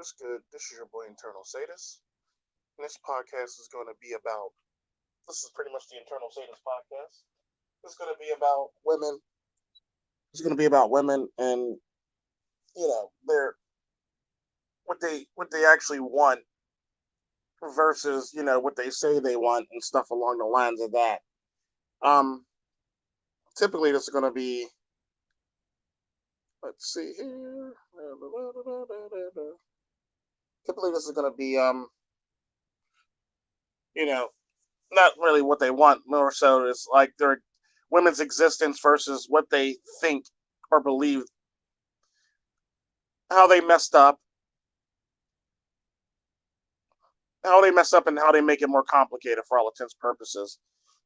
What's good? This is your boy Internal Sadist. And this podcast is going to be about. This is pretty much the Internal Sadist podcast. It's going to be about women. It's going to be about women and their what they actually want versus what they say they want and stuff along the lines of that. Um, Typically this is going to be. Let's see here. Typically this is going to be you know not really what they want, more so it's like their women's existence versus what they think or believe, how they messed up, and how they make it more complicated for all intents and purposes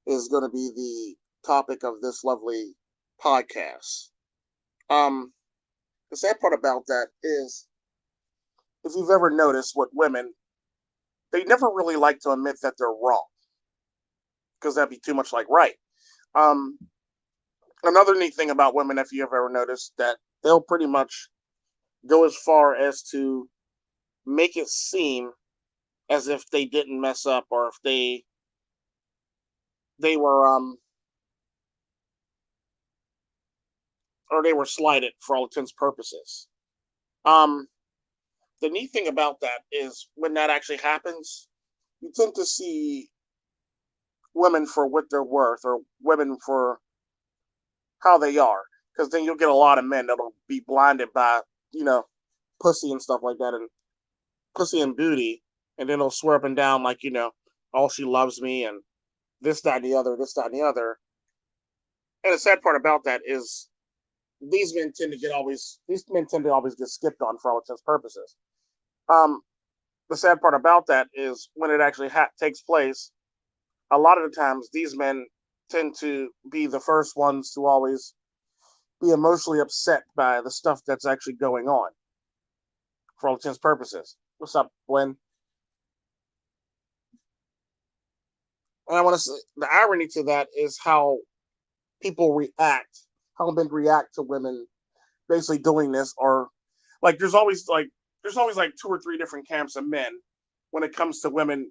is going to be the topic of this lovely podcast. Um, the sad part about that is, if you've ever noticed what women, they never really like to admit that they're wrong because that'd be too much like right. Um, Another neat thing about women, if you've ever noticed, that they'll pretty much go as far as to make it seem as if they didn't mess up or if they were or they were slighted for all intents and purposes. Um, the neat thing about that is when that actually happens, you tend to see women for what they're worth or women for how they are. Because then you'll get a lot of men that'll be blinded by, you know, pussy and stuff like that and pussy and booty. And then they'll swear up and down like, oh, she loves me and this, that, and the other, this, that, and the other. And the sad part about that is these men tend to always get skipped on for all intents and purposes. Um, the sad part about that is when it actually takes place, a lot of the times these men tend to be the first ones to always be emotionally upset by the stuff that's actually going on for all intents and purposes. What's up, Gwen? And I want to say the irony to that is how people react, how men react to women basically doing this, or like there's always like two or three different camps of men when it comes to women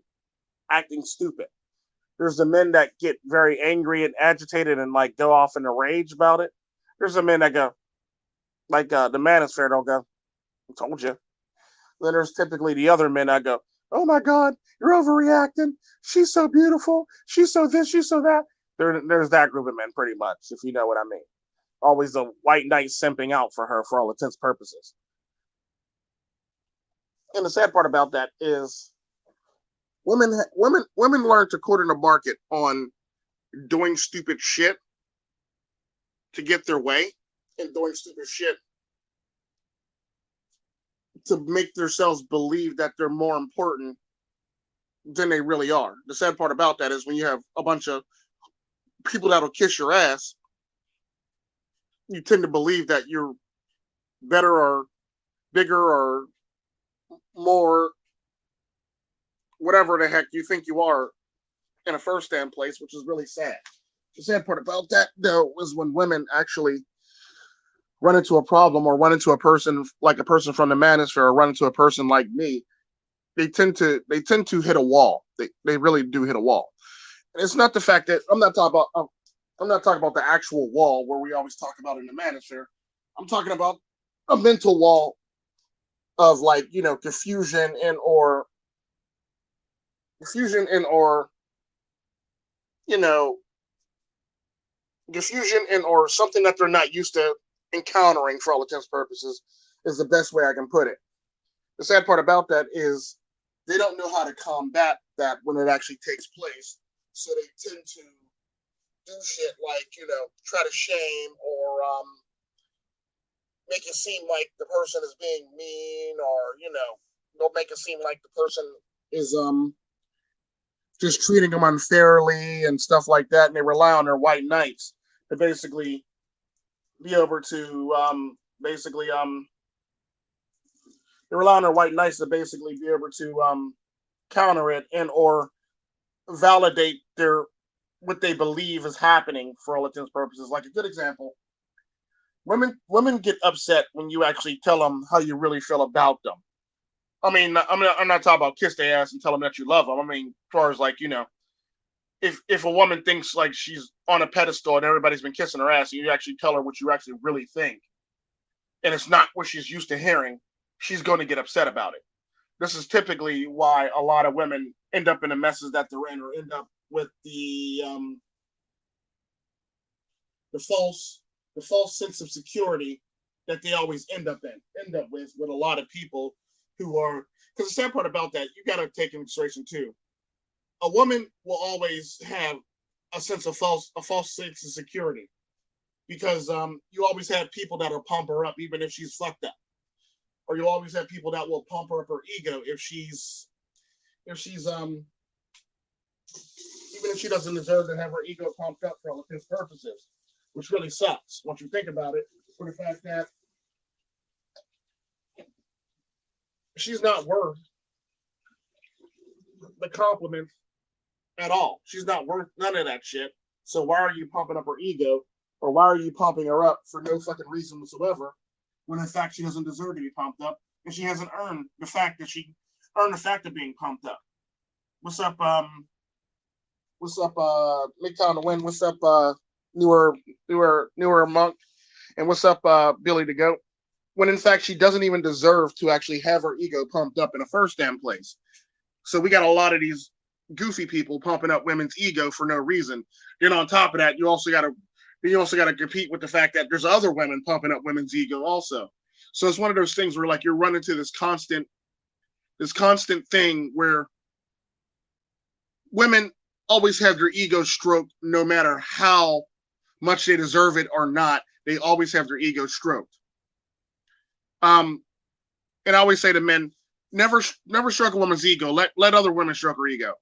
acting stupid. There's the men that get very angry and agitated and like go off in a rage about it. There's the men that go like the manosphere don't go, I told you. Then there's typically the other men that go, oh my God, you're overreacting. She's so beautiful. She's so this, she's so that. There's that group of men pretty much, if you know what I mean. Always the white knight simping out for her for all intents and purposes. And the sad part about that is women learn to corner the market on doing stupid shit to get their way and doing stupid shit to make themselves believe that they're more important than they really are. The sad part about that is when you have a bunch of people that'll kiss your ass, you tend to believe that you're better or bigger or more whatever the heck you think you are in a first stand place, which is really sad. The sad part about that, though, is when women actually run into a problem or run into a person like a person from the manosphere or run into a person like me, they tend to hit a wall. They really do hit a wall. And it's not the fact that I'm not talking about the actual wall where we always talk about in the manosphere. I'm talking about a mental wall of like, confusion and or you know diffusion and or something that they're not used to encountering for all intents and purposes is the best way I can put it. The sad part about that is they don't know how to combat that when it actually takes place. So they tend to do shit like, try to shame or make it seem like the person is being mean or, they'll make it seem like the person is just treating them unfairly and stuff like that. And they rely on their white knights to basically be able to they rely on their white knights to basically be able to counter it and or validate their what they believe is happening for all intents and purposes. Like a good example, women get upset when you actually tell them how you really feel about them. I'm not talking about kiss their ass and tell them that you love them. I mean, as far as like, if a woman thinks like she's on a pedestal and everybody's been kissing her ass, and you actually tell her what you actually really think, and it's not what she's used to hearing, she's going to get upset about it. This is typically why a lot of women end up in the messes that they're in, or end up with the false sense of security that they always end up with a lot of people who are. Because the sad part about that, you got to take into consideration too. A woman will always have a false sense of security, because you always have people that will pump her up even if she's fucked up, or you always have people that will pump her up her ego if she's even if she doesn't deserve to have her ego pumped up for all intents purposes, which really sucks once you think about it, for the fact that she's not worth the compliment at all. She's not worth none of that shit. So why are you pumping up her ego, or why are you pumping her up for no fucking reason whatsoever, when in fact she doesn't deserve to be pumped up, and she hasn't earned the fact of being pumped up. What's up, Midtown to Win? What's up, newer monk? And what's up, Billy the Goat? When in fact she doesn't even deserve to actually have her ego pumped up in the first damn place. So we got a lot of these goofy people pumping up women's ego for no reason. Then on top of that, you also got to compete with the fact that there's other women pumping up women's ego also. So it's one of those things where like you're running to this constant thing where women always have their ego stroked, no matter how much they deserve it or not. They always have their ego stroked. And I always say to men, never stroke a woman's ego. Let other women stroke her ego,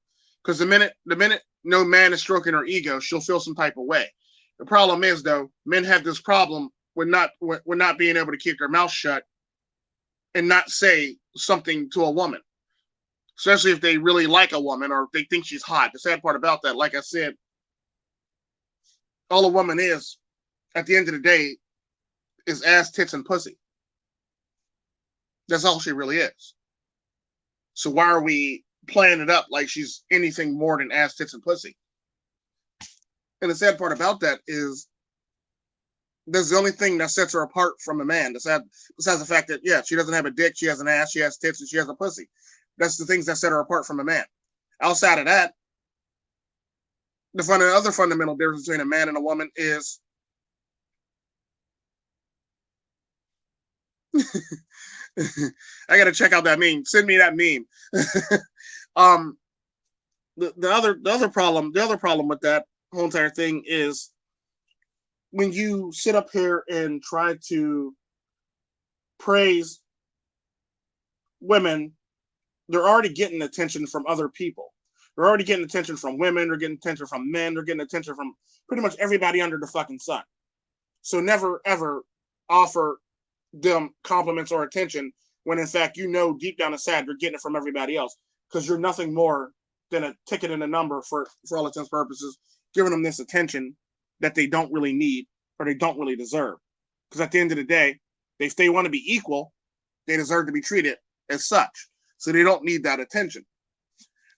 because the minute no man is stroking her ego, she'll feel some type of way. The problem is though, men have this problem with not being able to keep their mouth shut and not say something to a woman, especially if they really like a woman or if they think she's hot. The sad part about that, like I said, all a woman is at the end of the day is ass, tits, and pussy. That's all she really is. So why are we playing it up like she's anything more than ass, tits, and pussy? And the sad part about that is that's the only thing that sets her apart from a man. Besides the fact that, yeah, she doesn't have a dick, she has an ass, she has tits, and she has a pussy. That's the things that set her apart from a man. Outside of that, the other fundamental difference between a man and a woman is I gotta check out that meme. Send me that meme. The other problem with that whole entire thing is when you sit up here and try to praise women, they're already getting attention from other people. They're already getting attention from women. They're getting attention from men. They're getting attention from pretty much everybody under the fucking sun. So never ever offer them compliments or attention when in fact you know deep down inside you're getting it from everybody else, because you're nothing more than a ticket and a number for all intents and purposes, giving them this attention that they don't really need or they don't really deserve. Because at the end of the day, if they want to be equal, they deserve to be treated as such. So they don't need that attention.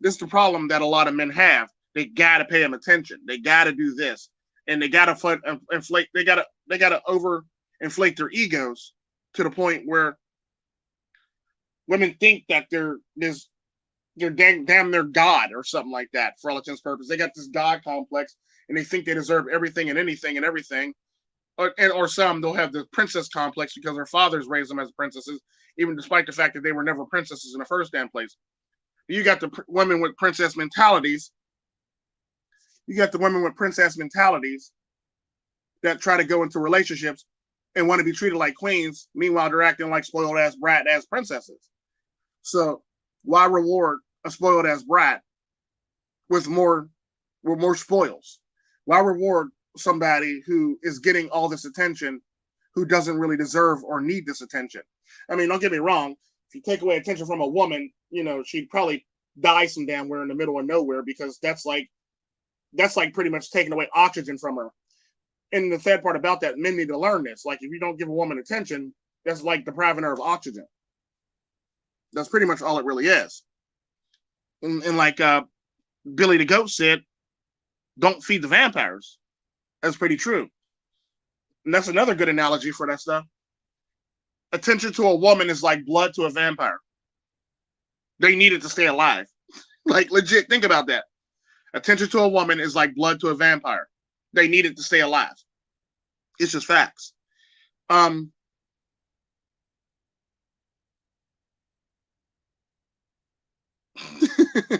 This is the problem that a lot of men have. They gotta pay them attention. They gotta do this, and they gotta inflate. They gotta over inflate their egos to the point where women think that they're damn near God or something like that. For all intents and purposes, they got this God complex, and they think they deserve everything and anything and everything. Or some, they'll have the princess complex because their fathers raised them as princesses, even despite the fact that they were never princesses in the first damn place. You got the women with princess mentalities. You got the women with princess mentalities that try to go into relationships and want to be treated like queens. Meanwhile, they're acting like spoiled ass brat ass princesses. So why reward a spoiled ass brat with more spoils? Why reward somebody who is getting all this attention who doesn't really deserve or need this attention? I mean, don't get me wrong. If you take away attention from a woman, she'd probably die some damn where in the middle of nowhere, because that's like pretty much taking away oxygen from her. And the sad part about that, men need to learn this. Like, if you don't give a woman attention, that's like depriving her of oxygen. That's pretty much all it really is. And like Billy the Goat said, don't feed the vampires. That's pretty true. And that's another good analogy for that stuff. Attention to a woman is like blood to a vampire. They need it to stay alive. Like, legit, think about that. Attention to a woman is like blood to a vampire. They need it to stay alive. It's just facts.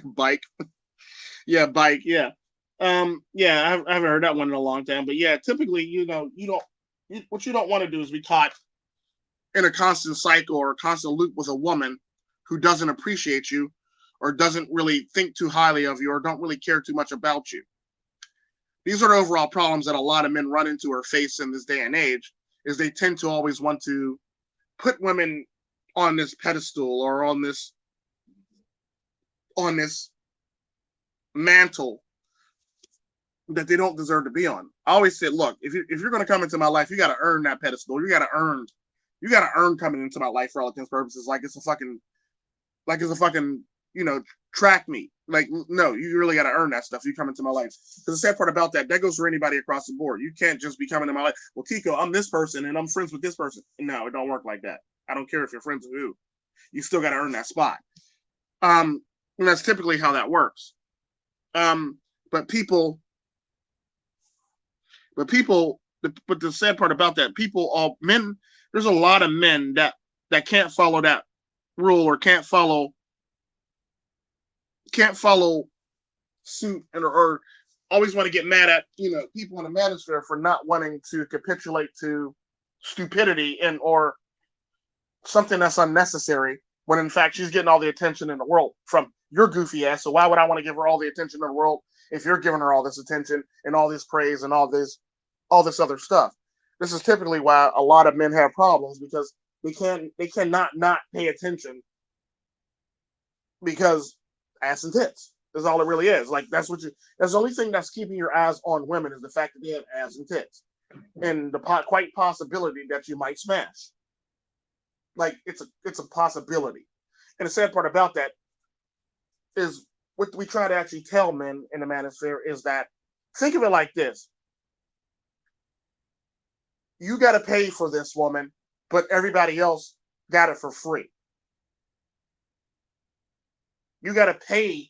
Bike. Yeah, bike. Yeah. Yeah, I haven't heard that one in a long time. But yeah, typically, what you don't want to do is be caught in a constant cycle or a constant loop with a woman who doesn't appreciate you or doesn't really think too highly of you or don't really care too much about you. These are the overall problems that a lot of men run into or face in this day and age, is they tend to always want to put women on this pedestal or on this mantle that they don't deserve to be on. I always said, look, if you're going to come into my life, you got to earn that pedestal. You got to earn coming into my life for all intents and purposes. Like it's a fucking track meet. Like, no, you really got to earn that stuff. You come into my life. Because the sad part about that goes for anybody across the board. You can't just be coming to my life. Well, Tico, I'm this person and I'm friends with this person. No, it don't work like that. I don't care if you're friends with who. You still got to earn that spot. And that's typically how that works. But the sad part about that, men, there's a lot of men that can't follow that rule or can't follow suit or always want to get mad at people in the manosphere for not wanting to capitulate to stupidity and or something that's unnecessary when in fact she's getting all the attention in the world from your goofy ass. So why would I want to give her all the attention in the world if you're giving her all this attention and all this praise and all this other stuff? This is typically why a lot of men have problems, because they cannot not pay attention because ass and tits is all it really is. Like that's the only thing that's keeping your eyes on women is the fact that they have ass and tits and the quite possibility that you might smash. Like it's a possibility. And the sad part about that is what we try to actually tell men in the manosphere is that, think of it like this. You got to pay for this woman, but everybody else got it for free. You got to pay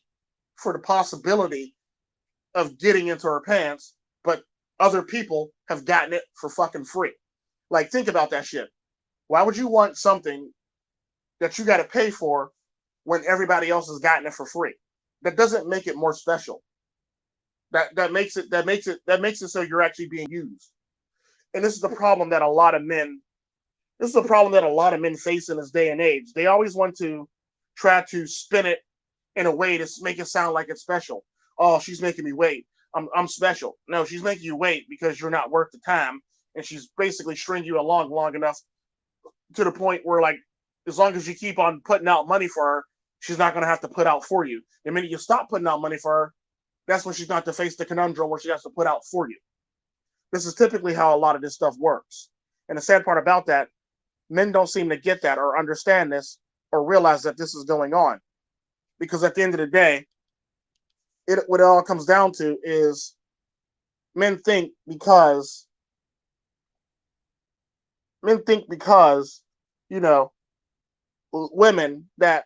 for the possibility of getting into her pants, but other people have gotten it for fucking free. Like, think about that shit. Why would you want something that you got to pay for when everybody else has gotten it for free? That doesn't make it more special. That makes it so you're actually being used. And this is the problem that a lot of men face in this day and age. They always want to try to spin it in a way to make it sound like it's special. Oh, she's making me wait. I'm special. No, she's making you wait because you're not worth the time, and she's basically stringing you along long enough to the point where, like, as long as you keep on putting out money for her, she's not going to have to put out for you. The minute you stop putting out money for her, that's when she's going to face the conundrum where she has to put out for you. This is typically how a lot of this stuff works. And the sad part about that, men don't seem to get that or understand this or realize that this is going on. Because at the end of the day, what it all comes down to is men think because women that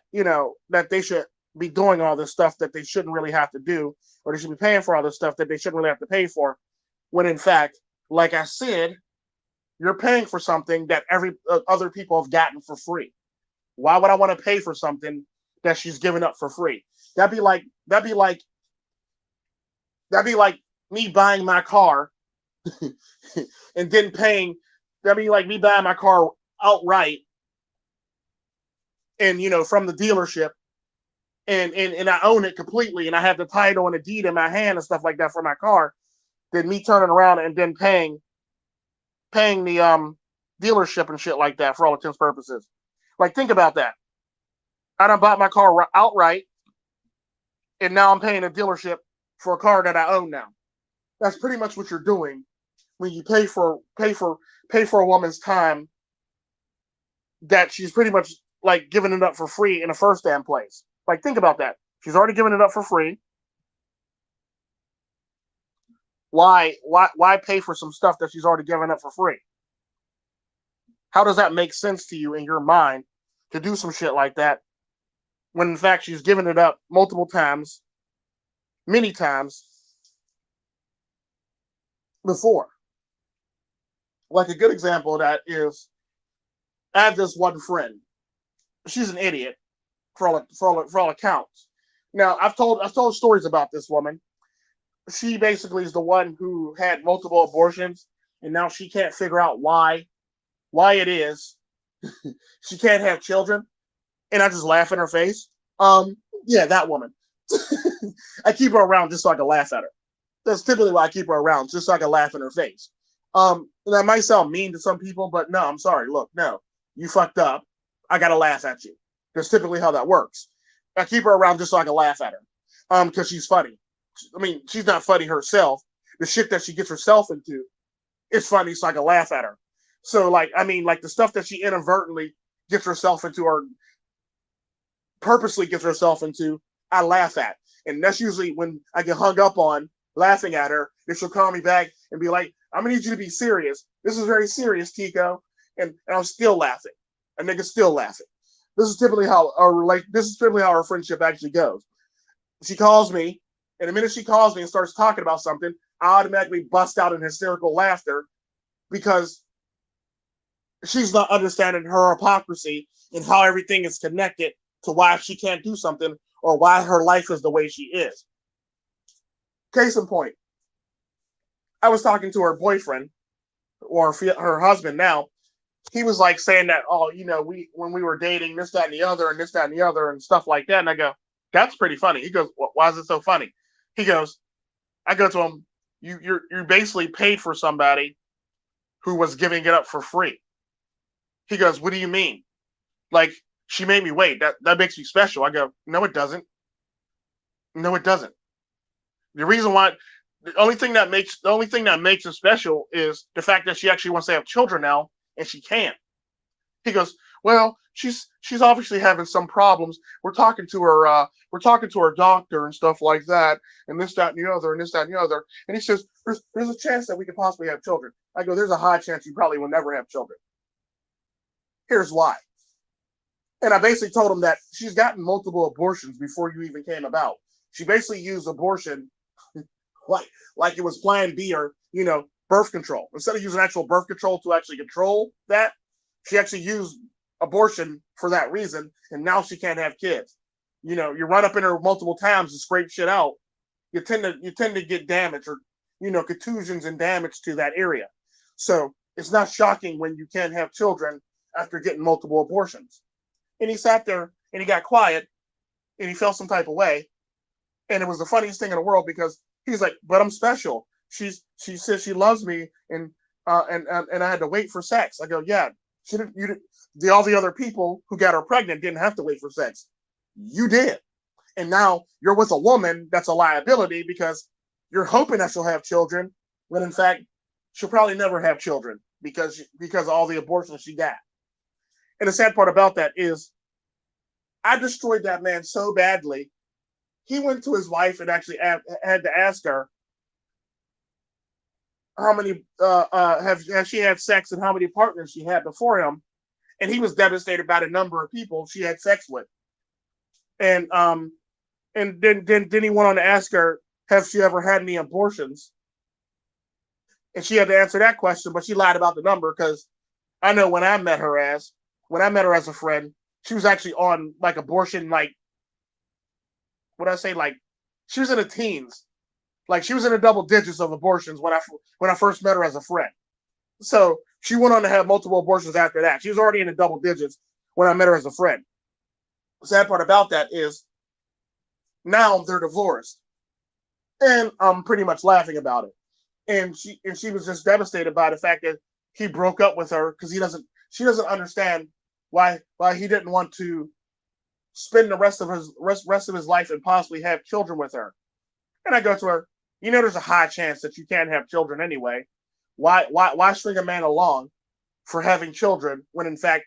they should be doing all this stuff that they shouldn't really have to do, or they should be paying for all this stuff that they shouldn't really have to pay for, when in fact, like I said, you're paying for something that other people have gotten for free. Why would I want to pay for something that she's giving up for free? That'd be like me buying my car and then paying. That'd be like me buying my car outright and from the dealership and I own it completely and I have the title and the deed in my hand and stuff like that for my car. Then me turning around and then paying the dealership and shit like that for all intents and purposes. Like, think about that. I done bought my car outright, and now I'm paying a dealership for a car that I own now. That's pretty much what you're doing when you pay for a woman's time that she's pretty much like giving it up for free in the first damn place. Like, think about that. She's already given it up for free. Why pay for some stuff that she's already given up for free? How does that make sense to you in your mind to do some shit like that when in fact she's given it up multiple times, many times before? Like a good example of that is I have this one friend. She's an idiot for all accounts. Now I've told stories about this woman. She basically is the one who had multiple abortions, and now she can't figure out why it is she can't have children. And I just laugh in her face. Yeah, that woman. I keep her around just so I can laugh at her. That's typically why I keep her around, just so I can laugh in her face. That might sound mean to some people, but no, I'm sorry. Look, no, you fucked up. I gotta laugh at you. That's typically how that works. I keep her around just so I can laugh at her. Because she's funny. I mean, she's not funny herself. The shit that she gets herself into is funny, so I can laugh at her. So, like, I mean, like the stuff that she inadvertently gets herself into or purposely gets herself into, I laugh at. And that's usually when I get hung up on laughing at her, then she'll call me back and be like, I'm gonna need you to be serious. This is very serious, Tico. And I'm still laughing. A nigga's still laughing. This is typically how our friendship actually goes. She calls me, and the minute she calls me and starts talking about something, I automatically bust out in hysterical laughter because she's not understanding her hypocrisy and how everything is connected to why she can't do something or why her life is the way she is. Case in point, I was talking to her boyfriend or her husband now. He was like saying that, oh, when we were dating, this, that, and the other, and this, that, and the other, and stuff like that. And I go, that's pretty funny. He goes, why is it so funny? He goes, I go to him, you basically paid for somebody who was giving it up for free. He goes, what do you mean? Like, she made me wait. That makes me special. I go, no, it doesn't. No, it doesn't. The reason why, the only thing that makes it special is the fact that she actually wants to have children now, and she can't. He goes, well, she's obviously having some problems. We're talking to her doctor and stuff like that, and this, that, and the other, and this, that, and the other. And he says, there's a chance that we could possibly have children. I go, there's a high chance you probably will never have children. Here's why. And I basically told him that she's gotten multiple abortions before you even came about. She basically used abortion like it was Plan B or birth control. Instead of using actual birth control to actually control that, she actually used abortion for that reason, and now she can't have kids. You run up in her multiple times and scrape shit out. You tend to get damage or contusions and damage to that area. So it's not shocking when you can't have children after getting multiple abortions. And he sat there and he got quiet and he felt some type of way. And it was the funniest thing in the world because he's like, but I'm special. She says she loves me and I had to wait for sex. I go, yeah, all the other people who got her pregnant didn't have to wait for sex. You did. And now you're with a woman that's a liability because you're hoping that she'll have children, when in fact, she'll probably never have children because of all the abortions she got. And the sad part about that is I destroyed that man so badly. He went to his wife and actually had to ask her how many have she had sex and how many partners she had before him, and he was devastated by the number of people she had sex with. And then he went on to ask her, have she ever had any abortions? And she had to answer that question, but she lied about the number because I know when I met her as a friend, she was actually on like abortion, like what I say, like she was in the teens, like she was in the double digits of abortions when I first met her as a friend. So she went on to have multiple abortions after that. She was already in the double digits when I met her as a friend. The sad part about that is now they're divorced, and I'm pretty much laughing about it. And she was just devastated by the fact that he broke up with her because she doesn't understand why he didn't want to spend the rest of his life and possibly have children with her. And I go to her, there's a high chance that you can't have children anyway. Why string a man along for having children when in fact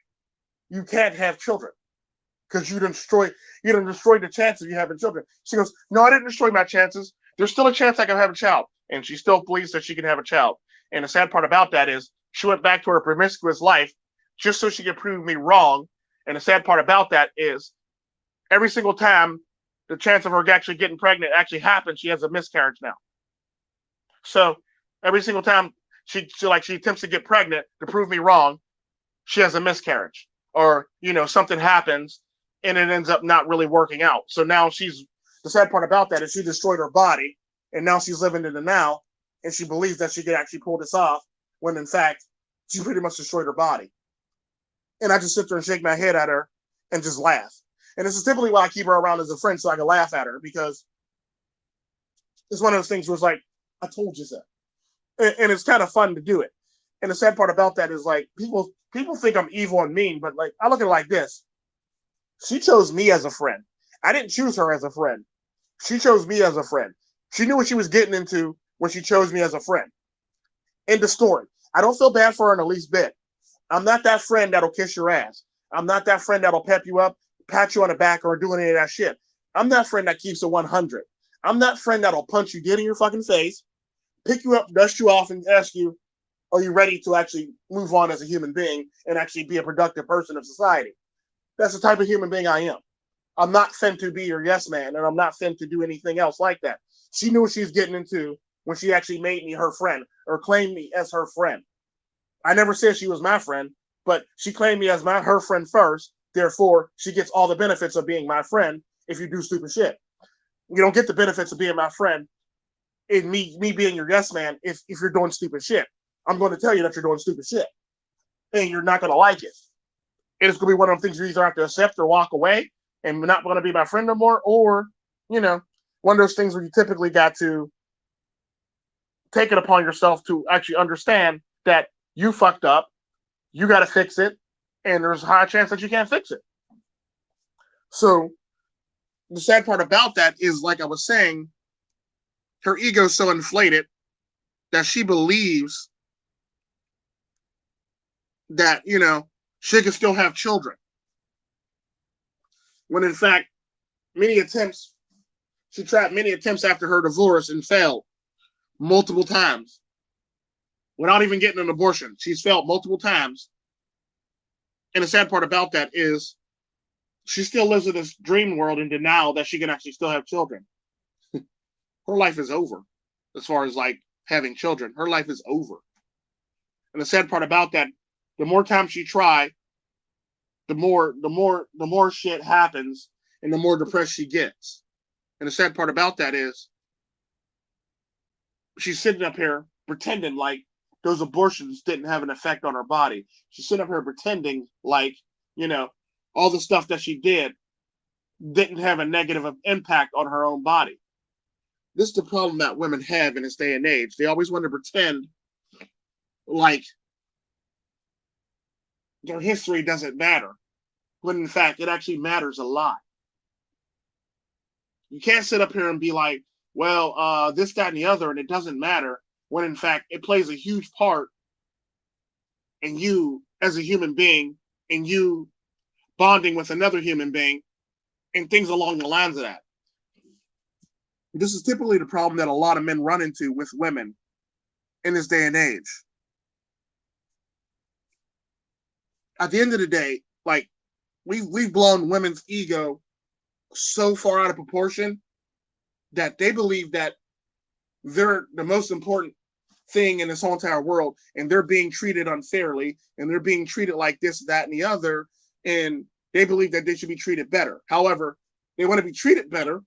you can't have children? because you done destroyed the chances of you having children. She goes, no, I didn't destroy my chances. There's still a chance I can have a child. And she still believes that she can have a child. And the sad part about that is she went back to her promiscuous life just so she could prove me wrong. And the sad part about that is every single time the chance of her actually getting pregnant actually happens, she has a miscarriage now. So every single time she attempts to get pregnant to prove me wrong, she has a miscarriage, or something happens and it ends up not really working out. So now the sad part about that is she destroyed her body, and now she's living in the now, and she believes that she could actually pull this off when in fact she pretty much destroyed her body. And I just sit there and shake my head at her and just laugh. And this is typically why I keep her around as a friend, so I can laugh at her, because it's one of those things where it's like, I told you so. And it's kind of fun to do it. And the sad part about that is like people think I'm evil and mean, but like I look at it like this. She chose me as a friend. I didn't choose her as a friend. She chose me as a friend. She knew what she was getting into when she chose me as a friend. End of story. I don't feel bad for her in the least bit. I'm not that friend that'll kiss your ass. I'm not that friend that'll pep you up, pat you on the back, or do any of that shit. I'm that friend that keeps it 100. I'm that friend that'll punch you dead in your fucking face, pick you up, dust you off, and ask you, are you ready to actually move on as a human being and actually be a productive person of society? That's the type of human being I am. I'm not fin to be your yes man, and I'm not fin to do anything else like that. She knew what she was getting into when she actually made me her friend or claimed me as her friend. I never said she was my friend, but she claimed me as her friend first. Therefore, she gets all the benefits of being my friend if you do stupid shit. You don't get the benefits of being my friend in me being your yes man if you're doing stupid shit. I'm going to tell you that you're doing stupid shit, and you're not going to like it. And it's going to be one of the things you either have to accept or walk away and not going to be my friend no more, or, one of those things where you typically got to take it upon yourself to actually understand that you fucked up, you got to fix it, and there's a high chance that you can't fix it. So the sad part about that is, like I was saying, her ego's so inflated that she believes that, she can still have children. When in fact, she tried many attempts after her divorce and failed multiple times without even getting an abortion. She's failed multiple times. And the sad part about that is she still lives in this dream world in denial that she can actually still have children. Her life is over as far as like having children. Her life is over. And the sad part about that, the more times she tried, the more shit happens and the more depressed she gets. And the sad part about that is she's sitting up here pretending like those abortions didn't have an effect on her body. She's sitting up here pretending like, all the stuff that she didn't have a negative impact on her own body. This is the problem that women have in this day and age. They always want to pretend like their history doesn't matter, when in fact it actually matters a lot. You can't sit up here and be like, well, this, that, and the other, and it doesn't matter, when in fact it plays a huge part in you as a human being, and you bonding with another human being, and things along the lines of that. This is typically the problem that a lot of men run into with women in this day and age. At the end of the day, like, we've blown women's ego so far out of proportion that they believe that they're the most important thing in this whole entire world, and they're being treated unfairly, and they're being treated like this, that, and the other, and they believe that they should be treated better. However, they want to be treated better,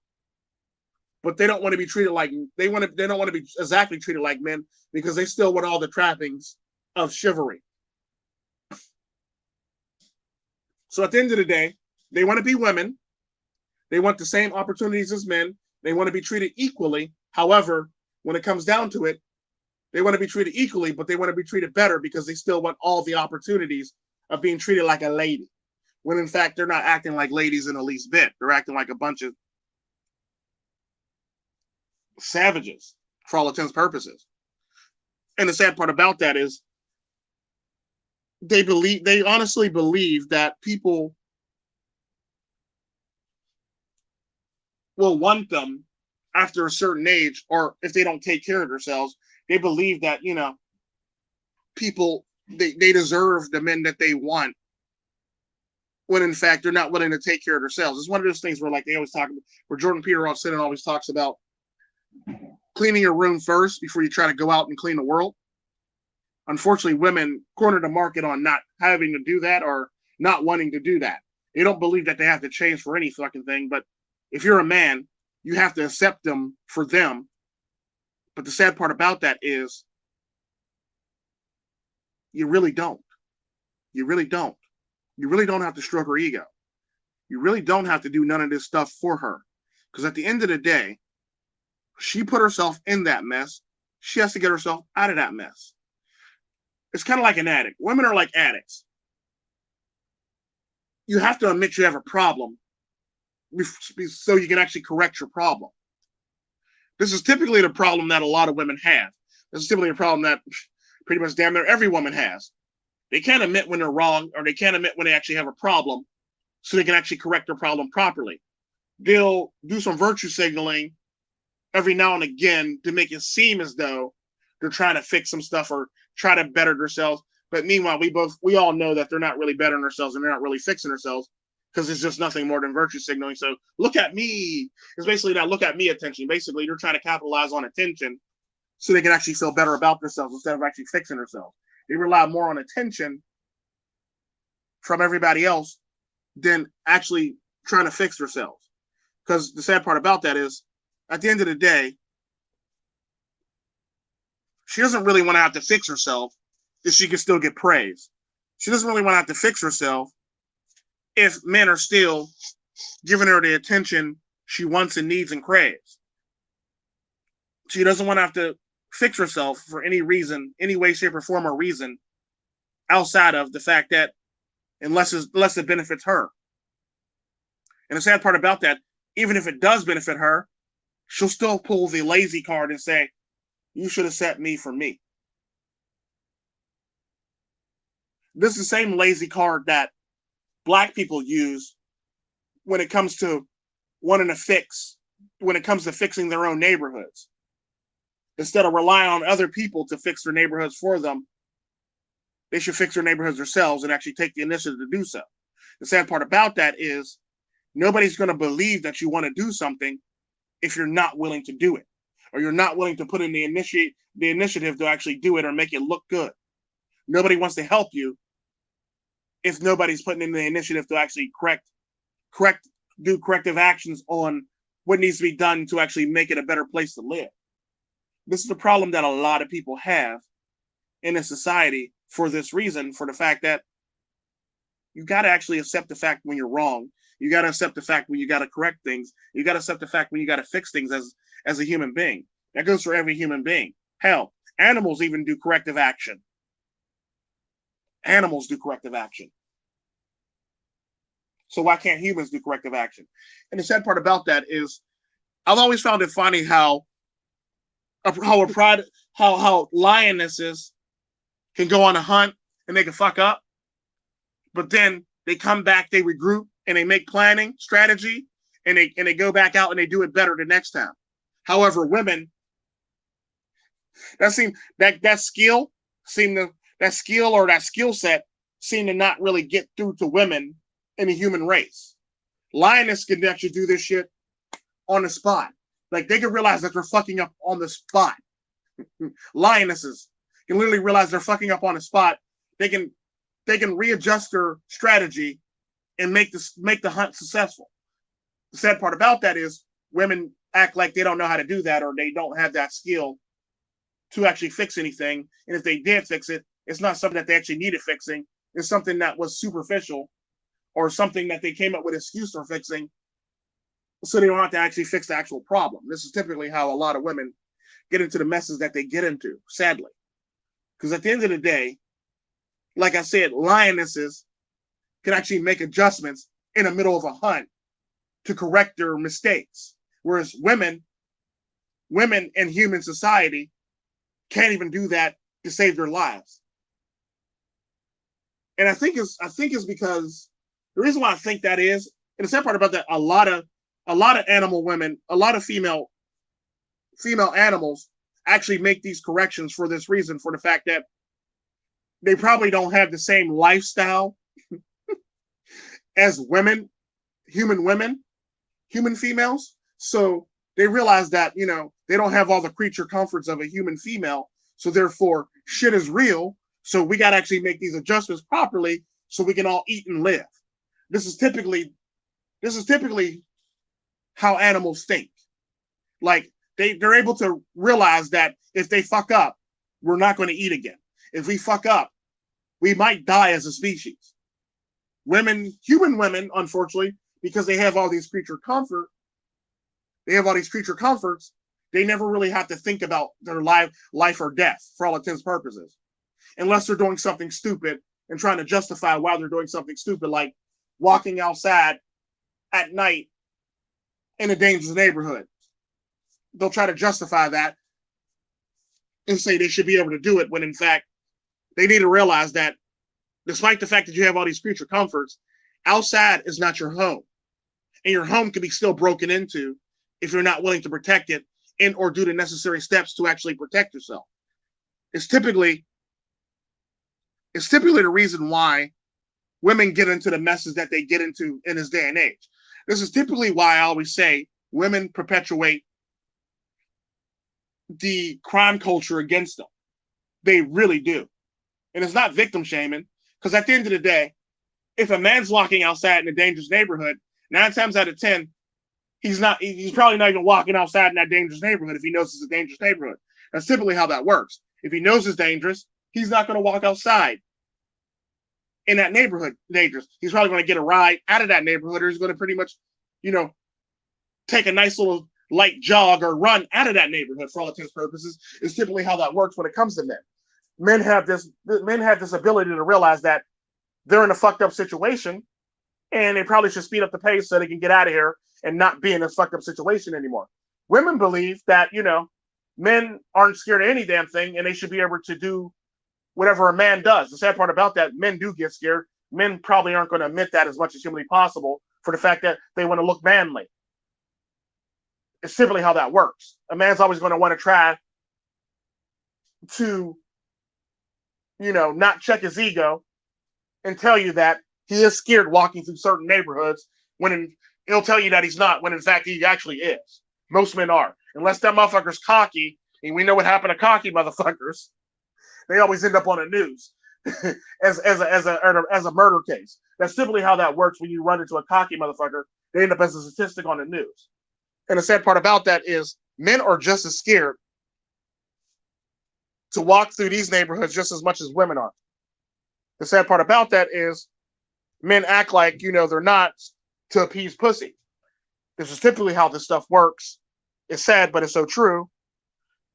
but they don't want to be treated like they don't want to be exactly treated like men, because they still want all the trappings of chivalry. So at the end of the day, they want to be women. They want the same opportunities as men. They want to be treated equally. However, when it comes down to it, they want to be treated equally, but they want to be treated better because they still want all the opportunities of being treated like a lady. When in fact, they're not acting like ladies in the least bit. They're acting like a bunch of savages for all intents and purposes. And the sad part about that is they honestly believe that people will want them after a certain age, or if they don't take care of themselves, they believe that, people, they deserve the men that they want, when in fact they're not willing to take care of themselves. It's one of those things where, like, they always talk about, where Jordan Peterson always talks about cleaning your room first before you try to go out and clean the world. Unfortunately, women corner the market on not having to do that, or not wanting to do that. They don't believe that they have to change for any fucking thing. But if you're a man, you have to accept them for them. But the sad part about that is you really don't. You really don't. You really don't have to stroke her ego. You really don't have to do none of this stuff for her. Because at the end of the day, she put herself in that mess. She has to get herself out of that mess. It's kind of like an addict. Women are like addicts. You have to admit you have a problem so you can actually correct your problem. This is typically the problem that a lot of women have. This is typically a problem that pretty much damn near every woman has. They can't admit when they're wrong, or they can't admit when they actually have a problem, so they can actually correct their problem properly. They'll do some virtue signaling every now and again to make it seem as though they're trying to fix some stuff or try to better themselves. But meanwhile, we all know that they're not really bettering themselves, and they're not really fixing themselves, because it's just nothing more than virtue signaling. So look at me. It's basically that look at me attention. Basically, they're trying to capitalize on attention so they can actually feel better about themselves instead of actually fixing themselves. They rely more on attention from everybody else than actually trying to fix themselves. Because the sad part about that is, at the end of the day, she doesn't really want to have to fix herself if she can still get praise. She doesn't really want to have to fix herself if men are still giving her the attention she wants and needs and craves. She doesn't want to have to fix herself for any reason, any way, shape, or form or reason outside of the fact that unless it benefits her. And the sad part about that, even if it does benefit her, she'll still pull the lazy card and say, you should have set me for me. This is the same lazy card that Black people use when it comes to fixing their own neighborhoods. Instead of relying on other people to fix their neighborhoods for them, they should fix their neighborhoods themselves and actually take the initiative to do so. The sad part about that is nobody's going to believe that you want to do something if you're not willing to do it, or you're not willing to put in the initiative to actually do it or make it look good. Nobody wants to help you if nobody's putting in the initiative to actually do corrective actions on what needs to be done to actually make it a better place to live. This is the problem that a lot of people have in a society for this reason, for the fact that you got to actually accept the fact when you're wrong. You got to accept the fact when you got to correct things. You got to accept the fact when you got to fix things as a human being. That goes for every human being. Hell, animals even do corrective action. Animals do corrective action. So why can't humans do corrective action? And the sad part about that is I've always found it funny how lionesses can go on a hunt and they can fuck up, but then they come back, they regroup, and they make planning strategy, and they go back out and they do it better the next time. However, women, that skill or that skill set seem to not really get through to women in the human race. Lioness can actually do this shit on the spot. Like, they can realize that they're fucking up on the spot. Lionesses can literally realize they're fucking up on the spot. They can readjust their strategy and make the hunt successful. The sad part about that is women act like they don't know how to do that, or they don't have that skill to actually fix anything. And if they did fix it, it's not something that they actually needed fixing. It's something that was superficial, or something that they came up with an excuse for fixing, so they don't have to actually fix the actual problem. This is typically how a lot of women get into the messes that they get into, sadly. Because at the end of the day, like I said, lionesses can actually make adjustments in the middle of a hunt to correct their mistakes. Whereas women in human society can't even do that to save their lives. And I think it's because the reason why I think that is, and the sad part about that, a lot of a lot of animal women, a lot of female animals actually make these corrections for this reason, for the fact that they probably don't have the same lifestyle as women, human females. So they realize that, they don't have all the creature comforts of a human female. So therefore, shit is real. So we got to actually make these adjustments properly so we can all eat and live. This is typically how animals think. Like they're able to realize that if they fuck up, we're not going to eat again. If we fuck up, we might die as a species. Human women, unfortunately, because they have all these creature comforts, they never really have to think about their life or death for all intents and purposes, unless they're doing something stupid and trying to justify why they're doing something stupid, like walking outside at night in a dangerous neighborhood. They'll try to justify that and say they should be able to do it, when in fact they need to realize that despite the fact that you have all these creature comforts, outside is not your home. And your home can be still broken into if you're not willing to protect it and or do the necessary steps to actually protect yourself. It's typically the reason why women get into the messes that they get into in this day and age. This is typically why I always say women perpetuate the crime culture against them. They really do. And it's not victim shaming, because at the end of the day, if a man's walking outside in a dangerous neighborhood, 9 times out of 10, he's probably not even walking outside in that dangerous neighborhood if he knows it's a dangerous neighborhood. That's typically how that works. If he knows it's dangerous, he's not going to walk outside in that neighborhood dangerous. He's probably going to get a ride out of that neighborhood, or he's going to pretty much, take a nice little light jog or run out of that neighborhood for all intents and purposes. Is typically how that works when it comes to men. Men have this ability to realize that they're in a fucked up situation, and they probably should speed up the pace so they can get out of here and not be in a fucked up situation anymore. Women believe that, men aren't scared of any damn thing, and they should be able to do whatever a man does. The sad part about that, men do get scared. Men probably aren't going to admit that as much as humanly possible, for the fact that they want to look manly. It's simply how that works. A man's always going to want to try to, not check his ego and tell you that he is scared walking through certain neighborhoods, when he'll tell you that he's not, when in fact he actually is. Most men are. Unless that motherfucker's cocky, and we know what happened to cocky motherfuckers, they always end up on the news as a murder case. That's typically how that works. When you run into a cocky motherfucker, they end up as a statistic on the news. And the sad part about that is men are just as scared to walk through these neighborhoods just as much as women are. The sad part about that is men act like, they're not, to appease pussy. This is typically how this stuff works. It's sad, but it's so true.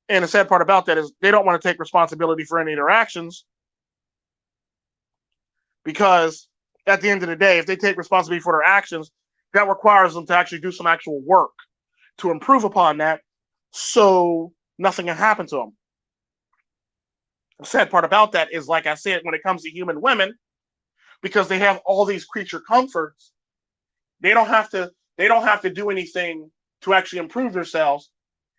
And the sad part about that is they don't want to take responsibility for any of their actions, because at the end of the day, if they take responsibility for their actions, that requires them to actually do some actual work to improve upon that, so nothing can happen to them. The sad part about that is, like I said, when it comes to human women, because they have all these creature comforts, they don't have to do anything to actually improve themselves.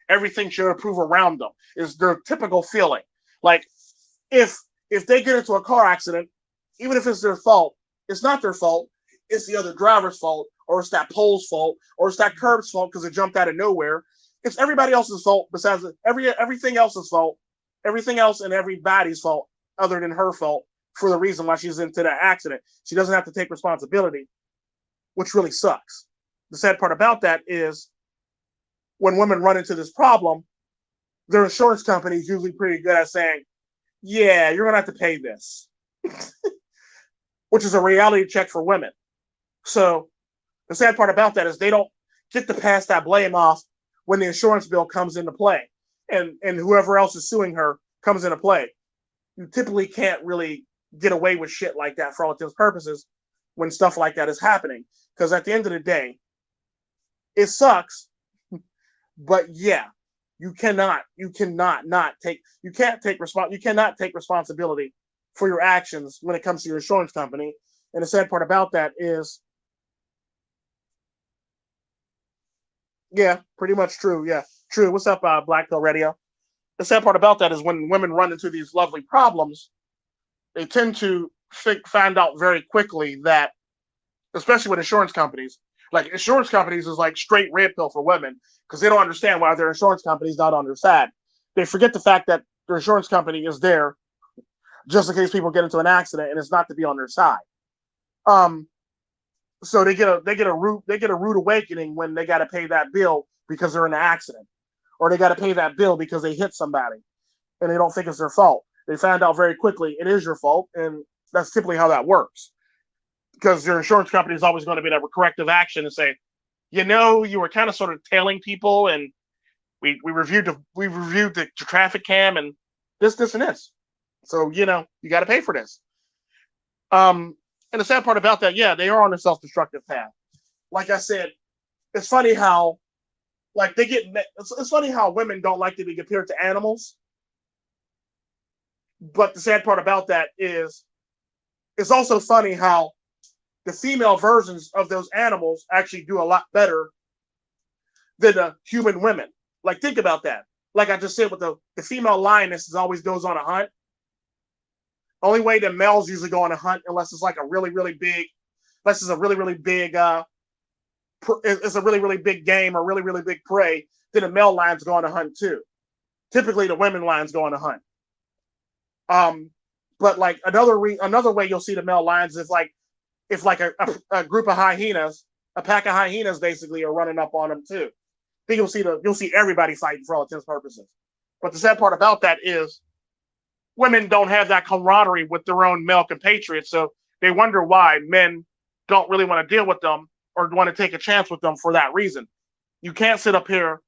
Everything should improve around them, is their typical feeling. Like, if they get into a car accident, even if it's their fault, it's not their fault. It's the other driver's fault, or it's that pole's fault, or it's that curb's fault because it jumped out of nowhere. It's everybody else's fault besides everything else's fault. Everything else and everybody's fault other than her fault for the reason why she's into that accident. She doesn't have to take responsibility, which really sucks. The sad part about that is when women run into this problem, their insurance company is usually pretty good at saying, yeah, you're going to have to pay this, which is a reality check for women. So the sad part about that is they don't get to pass that blame off when the insurance bill comes into play, and whoever else is suing her comes into play. You typically can't really get away with shit like that for all intents and purposes when stuff like that is happening. Because at the end of the day, it sucks, but yeah, you cannot take responsibility for your actions when it comes to your insurance company. And the sad part about that is Yeah, pretty much true. Yeah, true. What's up, Black Pill Radio? The sad part about that is when women run into these lovely problems, they tend to find out very quickly that, especially with insurance companies, like insurance companies is like straight red pill for women because they don't understand why their insurance company is not on their side. They forget the fact that their insurance company is there just in case people get into an accident and it's not to be on their side. Um, so they get a rude awakening when they got to pay that bill because they're in an accident, or they got to pay that bill because they hit somebody and they don't think it's their fault. They find out very quickly it is your fault, and that's typically how that works. Because your insurance company is always going to be that corrective action and say, you were kind of sort of tailing people, and we reviewed the traffic cam and this and this. So you got to pay for this. Um, and the sad part about that, yeah, they are on a self-destructive path. Like I said, it's funny how like they get. It's funny how women don't like to be compared to animals. But the sad part about that is it's also funny how the female versions of those animals actually do a lot better than the human women. Like, think about that. Like I just said, with the female lioness is always goes on a hunt. Only way that males usually go on a hunt unless it's like a really, really big, unless it's a really, really big, it's a really, really big game or really, really big prey. Then the male lions go on a hunt too. Typically, the women lions go on a hunt. Um, but like another way you'll see the male lions is like if like a group of hyenas, a pack of hyenas basically are running up on them too. Then you'll see everybody fighting for all intents and purposes. But the sad part about that is women don't have that camaraderie with their own male compatriots, so they wonder why men don't really want to deal with them or want to take a chance with them for that reason. You can't sit up here.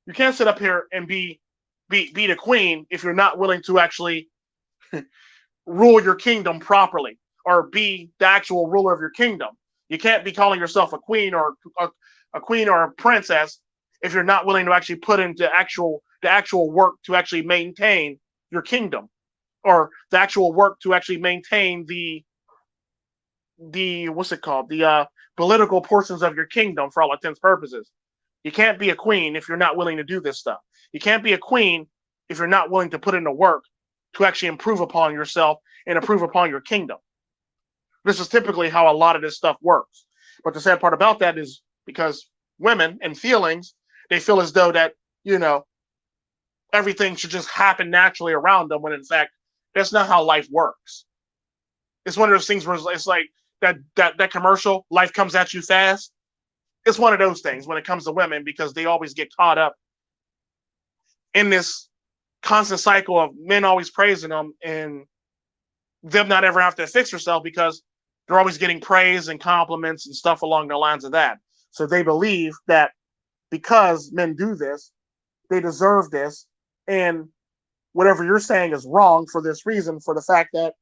You can't sit up here and be the queen if you're not willing to actually rule your kingdom properly or be the actual ruler of your kingdom. You can't be calling yourself a queen or a queen or a princess if you're not willing to actually put into the actual work to actually maintain your kingdom, or the actual work to actually maintain the what's it called, the political portions of your kingdom for all intents and purposes. You can't be a queen if you're not willing to do this stuff. You can't be a queen if you're not willing to put in the work to actually improve upon yourself and improve upon your kingdom. This is typically how a lot of this stuff works. But the sad part about that is because women and feelings, they feel as though that, everything should just happen naturally around them when in fact that's not how life works. It's one of those things where it's like that commercial, life comes at you fast. It's one of those things when it comes to women because they always get caught up in this constant cycle of men always praising them and them not ever have to fix herself because they're always getting praise and compliments and stuff along the lines of that. So they believe that because men do this, they deserve this, and whatever you're saying is wrong for this reason, for the fact that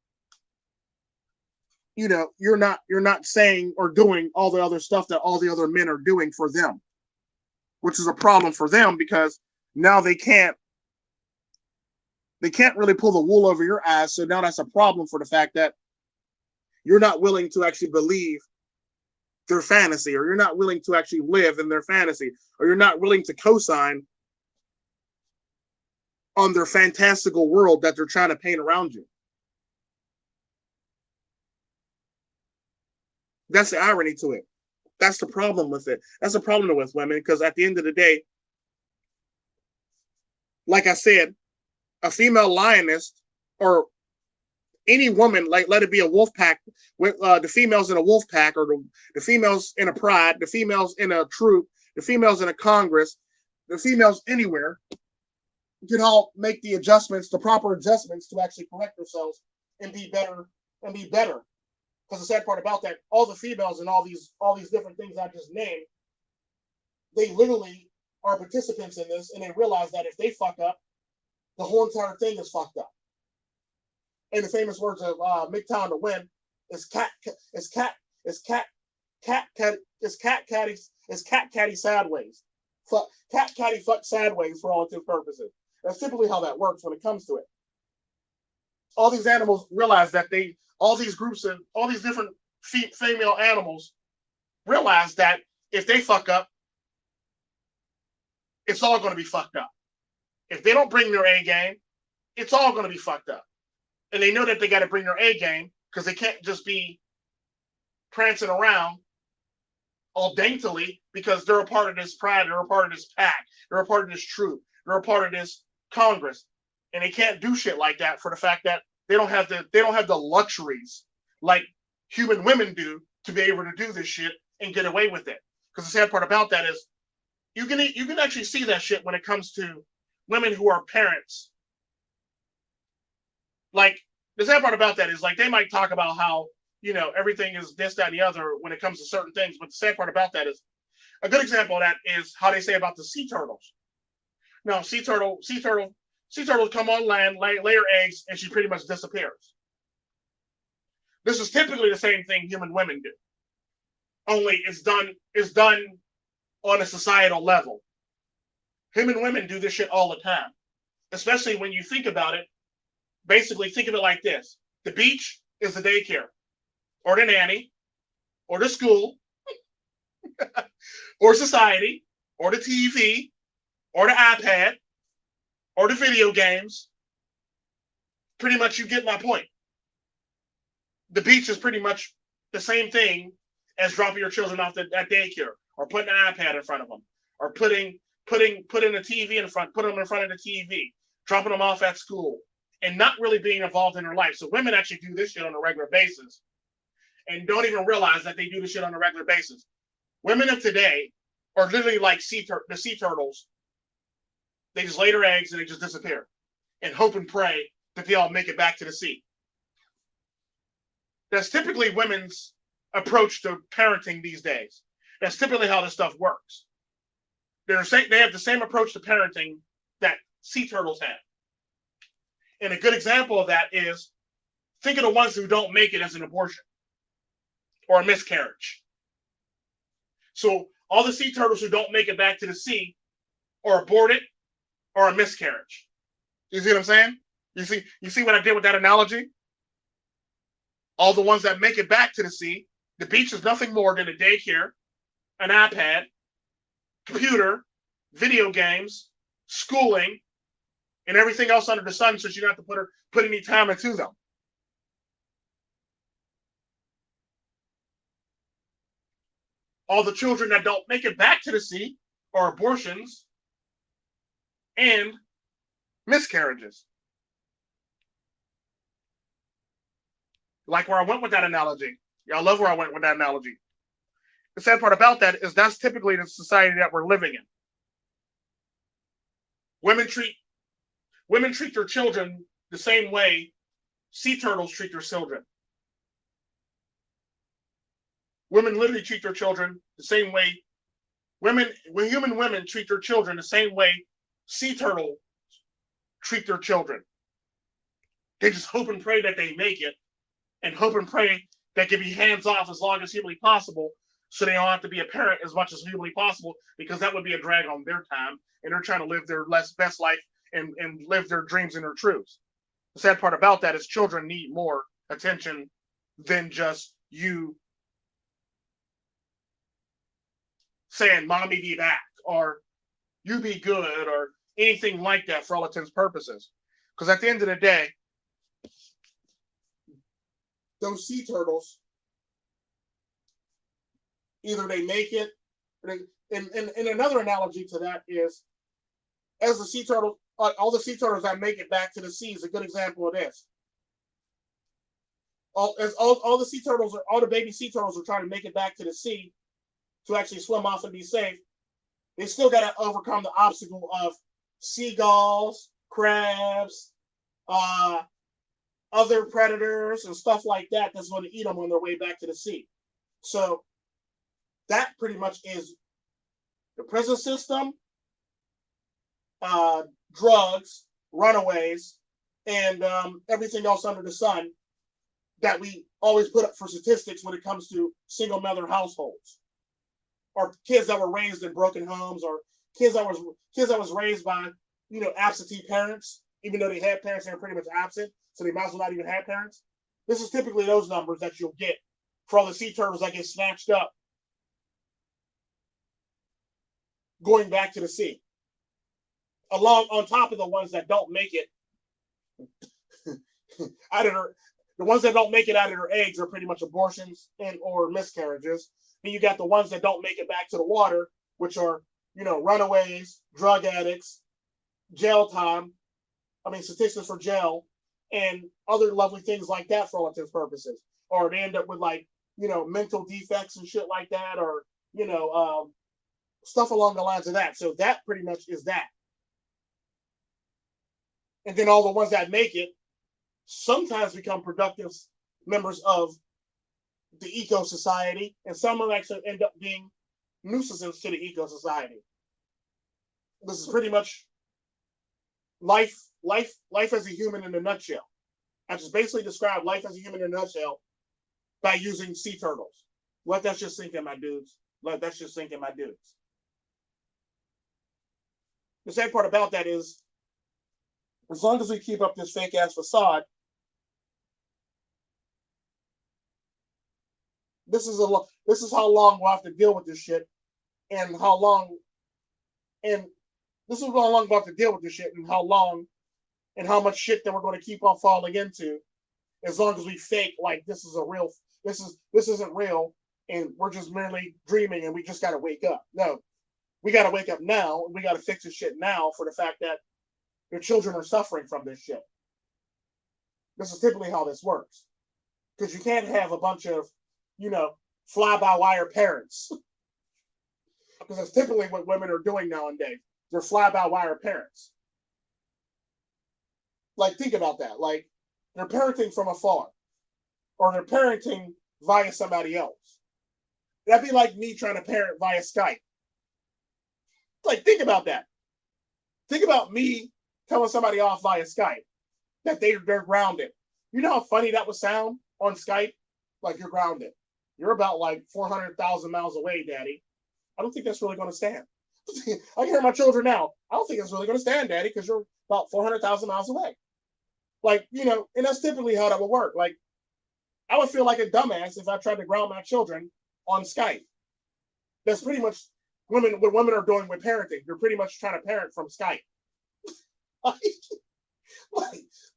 you're not saying or doing all the other stuff that all the other men are doing for them, which is a problem for them because now they can't really pull the wool over your eyes. So now that's a problem for the fact that you're not willing to actually believe their fantasy, or you're not willing to actually live in their fantasy, or you're not willing to co-sign on their fantastical world that they're trying to paint around you. That's the irony to it. That's the problem with it. That's the problem with women because at the end of the day, like I said, a female lioness or any woman, like let it be a wolf pack, with the females in a wolf pack, or the females in a pride, the females in a troop, the females in a congress, the females anywhere can all make the adjustments, the proper adjustments to actually correct themselves and be better and be better. Because the sad part about that, all the females and all these different things I just named, they literally are participants in this, and they realize that if they fuck up, the whole entire thing is fucked up. In the famous words of MGTOW to Win, is cat is cat is cat cat cat is cat caddy sideways. Fuck cat caddy fuck sideways for all intents and purposes. That's typically how that works when it comes to it. All these animals realize that all these groups and all these different female animals realize that if they fuck up, it's all going to be fucked up. If they don't bring their A game, it's all going to be fucked up. And they know that they got to bring their A game because they can't just be prancing around all daintily because they're a part of this pride, they're a part of this pack, they're a part of this troop, they're a part of this Congress, and they can't do shit like that for the fact that they don't have the luxuries like human women do to be able to do this shit and get away with it. Because the sad part about that is you can actually see that shit when it comes to women who are parents. Like the sad part about that is like they might talk about how everything is this, that, and the other when it comes to certain things, but the sad part about that is a good example of that is how they say about the sea turtles. Now, sea turtles come on land, lay her eggs, and she pretty much disappears. This is typically the same thing human women do. Only it's done on a societal level. Human women do this shit all the time. Especially when you think about it. Basically, think of it like this. The beach is the daycare, or the nanny, or the school, or society, or the TV, or the iPad, or the video games. Pretty much you get my point. The beach is pretty much the same thing as dropping your children off at daycare, or putting an iPad in front of them, or putting a TV in front, putting them in front of the TV, dropping them off at school, and not really being involved in their life. So women actually do this shit on a regular basis and don't even realize that they do this shit on a regular basis. Women of today are literally like the sea turtles. They just lay their eggs and they just disappear and hope and pray that they all make it back to the sea. That's typically women's approach to parenting these days. That's typically how this stuff works. They have the same approach to parenting that sea turtles have. And a good example of that is, think of the ones who don't make it as an abortion or a miscarriage. So all the sea turtles who don't make it back to the sea are aborted or a miscarriage. You see what I'm saying? You see what I did with that analogy? All the ones that make it back to the sea, the beach is nothing more than a daycare, an iPad, computer, video games, schooling, and everything else under the sun, so you don't have to put any time into them. All the children that don't make it back to the sea are abortions and miscarriages. Like where I went with that analogy. Y'all love where I went with that analogy. The sad part about that is that's typically the society that we're living in. Women treat their children the same way sea turtles treat their children. Women literally treat their children the same way human women treat their children the same way sea turtles treat their children. They just hope and pray that they make it, and hope and pray they can be hands off as long as humanly possible, so they don't have to be a parent as much as humanly possible, because that would be a drag on their time, and they're trying to live their best life and live their dreams and their truths. The sad part about that is children need more attention than just you saying, "Mommy, be back," or "You be good," or anything like that for all intents and purposes. Because at the end of the day, those sea turtles, either they make it, and another analogy to that is, as the sea turtle, all the sea turtles that make it back to the sea is a good example of this. All the sea turtles, all the baby sea turtles are trying to make it back to the sea to actually swim off and be safe. They still got to overcome the obstacle of seagulls, crabs, other predators and stuff like that that's going to eat them on their way back to the sea. So that pretty much is the prison system, drugs, runaways, and everything else under the sun that we always put up for statistics when it comes to single mother households, or kids that were raised in broken homes, or kids that was raised by absentee parents, even though they had parents that were pretty much absent, so they might as well not even have parents. This is typically those numbers that you'll get for all the sea turtles that get snatched up going back to the sea. along on top of the ones that don't make it out of their, the ones that don't make it out of their eggs are pretty much abortions and or miscarriages. Then you got the ones that don't make it back to the water, which are, runaways, drug addicts, jail time. I mean, statistics for jail and other lovely things like that for all intents and purposes. Or they end up with like, mental defects and shit like that, or, stuff along the lines of that. So that pretty much is that. And then all the ones that make it sometimes become productive members of the eco society, and some of them actually end up being nuisances to the eco society. This is pretty much life as a human in a nutshell. I just basically described life as a human in a nutshell by using sea turtles. Let that just sink in, my dudes. Let that just sink in, my dudes. The sad part about that is, as long as we keep up this fake ass facade, this is how long we'll have to deal with this shit, and how long, and this is how long we'll have to deal with this shit, and how long, and how much shit that we're going to keep on falling into, as long as we fake like this isn't real, and we're just merely dreaming, and we just got to wake up. No, we got to wake up now, and we got to fix this shit now for the fact that your children are suffering from this shit. This is typically how this works, because you can't have a bunch of, fly-by-wire parents, because that's typically what women are doing nowadays. They're fly-by-wire parents. Like, think about that. Like, they're parenting from afar, or they're parenting via somebody else. That'd be like me trying to parent via Skype. Like, think about that. Think about me telling somebody off via Skype that they're grounded. You know how funny that would sound on Skype? Like, you're grounded. You're about like 400,000 miles away, Daddy. I don't think that's really going to stand. I can hear my children now. I don't think it's really going to stand, Daddy, because you're about 400,000 miles away. Like, and that's typically how that would work. Like, I would feel like a dumbass if I tried to ground my children on Skype. That's pretty much what women are doing with parenting. They're pretty much trying to parent from Skype.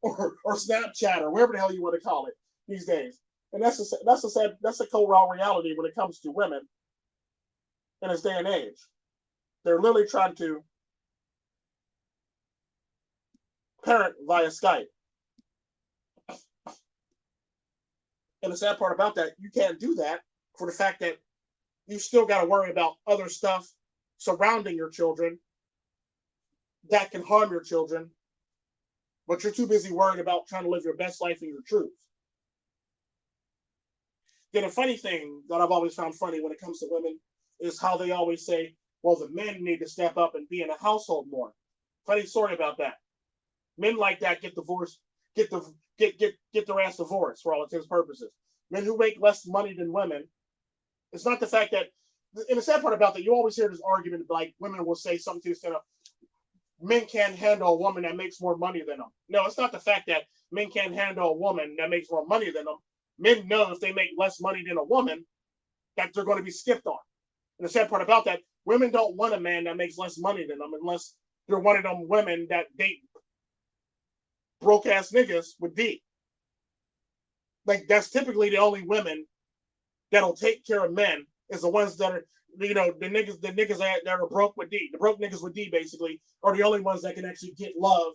or Snapchat, or whatever the hell you want to call it these days. And that's a cold raw reality when it comes to women in this day and age. They're literally trying to parent via Skype. And the sad part about that, you can't do that for the fact that you still got to worry about other stuff surrounding your children that can harm your children, but you're too busy worried about trying to live your best life and your truth. Then a funny thing that I've always found funny when it comes to women is how they always say, well, the men need to step up and be in a household more. Funny story about that. Men like that get divorced, get their ass divorced for all intents and purposes. Men who make less money than women. It's not the fact that, and the sad part about that, you always hear this argument like women will say something to the extent of, men can't handle a woman that makes more money than them. No, it's not the fact that men can't handle a woman that makes more money than them. Men know if they make less money than a woman, that they're going to be skipped on. And the sad part about that, women don't want a man that makes less money than them unless they're one of them women that date broke ass niggas with D. Like, that's typically the only women that'll take care of men is the ones that are, the niggas that are broke with D. The broke niggas with D basically are the only ones that can actually get love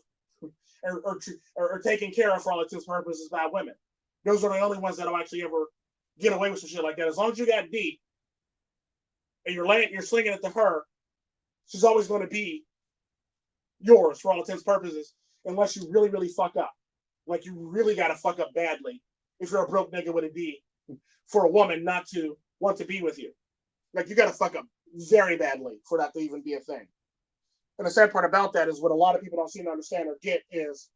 or taken care of for all intents and purposes by women. Those are the only ones that'll actually ever get away with some shit like that. As long as you got D and you're slinging it to her, she's always going to be yours for all intents and purposes, unless you really, really fuck up. Like, you really got to fuck up badly if you're a broke nigga with a D for a woman not to want to be with you. Like, you got to fuck up very badly for that to even be a thing. And the sad part about that is what a lot of people don't seem to understand or get is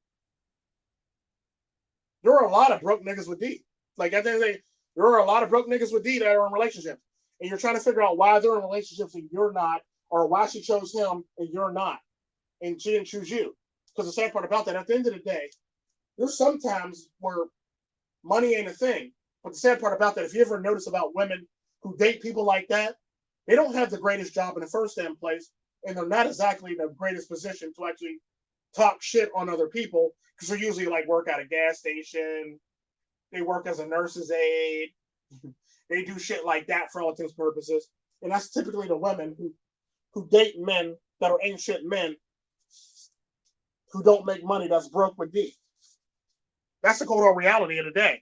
there are a lot of broke niggas with D. Like, at the end of the day, there are a lot of broke niggas with D that are in relationships. And you're trying to figure out why they're in relationships and you're not, or why she chose him and you're not, and she didn't choose you. Because the sad part about that, at the end of the day, there's sometimes where money ain't a thing. But the sad part about that, if you ever notice about women who date people like that, they don't have the greatest job in the first damn place. and they're not exactly in the greatest position to actually talk shit on other people because they usually like work at a gas station, they work as a nurse's aide, they do shit like that for all intents and purposes, and that's typically the women who date men that are ain't shit men who don't make money that's broke with D. That's the cold hard reality of the day.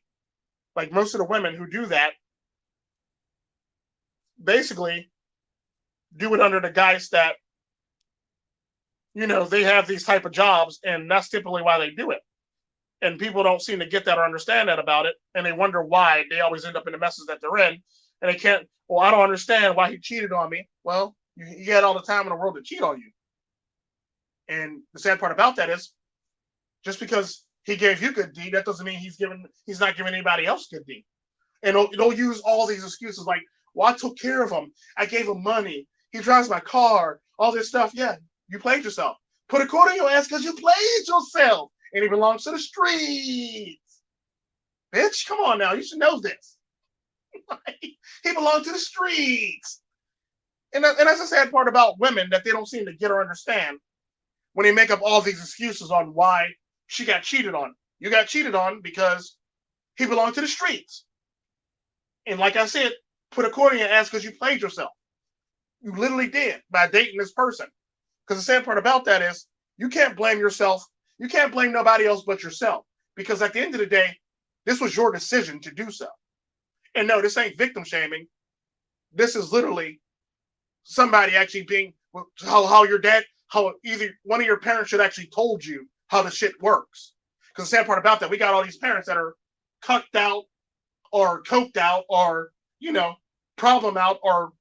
Like most of the women who do that basically do it under the guise that they have these type of jobs, and that's typically why they do it. And people don't seem to get that or understand that about it, and they wonder why they always end up in the messes that they're in, and they can't. Well, I don't understand why he cheated on me. Well, you had all the time in the world to cheat on you, and the sad part about that is, just because he gave you good D, that doesn't mean he's not giving anybody else good D. And they'll use all these excuses like, well, I took care of him, I gave him money, he drives my car, all this stuff. Yeah, you played yourself. Put a quarter in your ass because you played yourself. And he belongs to the streets. Bitch, come on now. You should know this. He belonged to the streets. And that's the sad part about women that they don't seem to get or understand when they make up all these excuses on why she got cheated on. You got cheated on because he belonged to the streets. And like I said, put a quarter in your ass because you played yourself. You literally did by dating this person. Because the sad part about that is you can't blame yourself. You can't blame nobody else but yourself. Because at the end of the day, this was your decision to do so. And no, this ain't victim shaming. This is literally somebody actually being how your dad, how either one of your parents should actually told you how the shit works. Because the sad part about that, we got all these parents that are cucked out or coked out or, problem out or,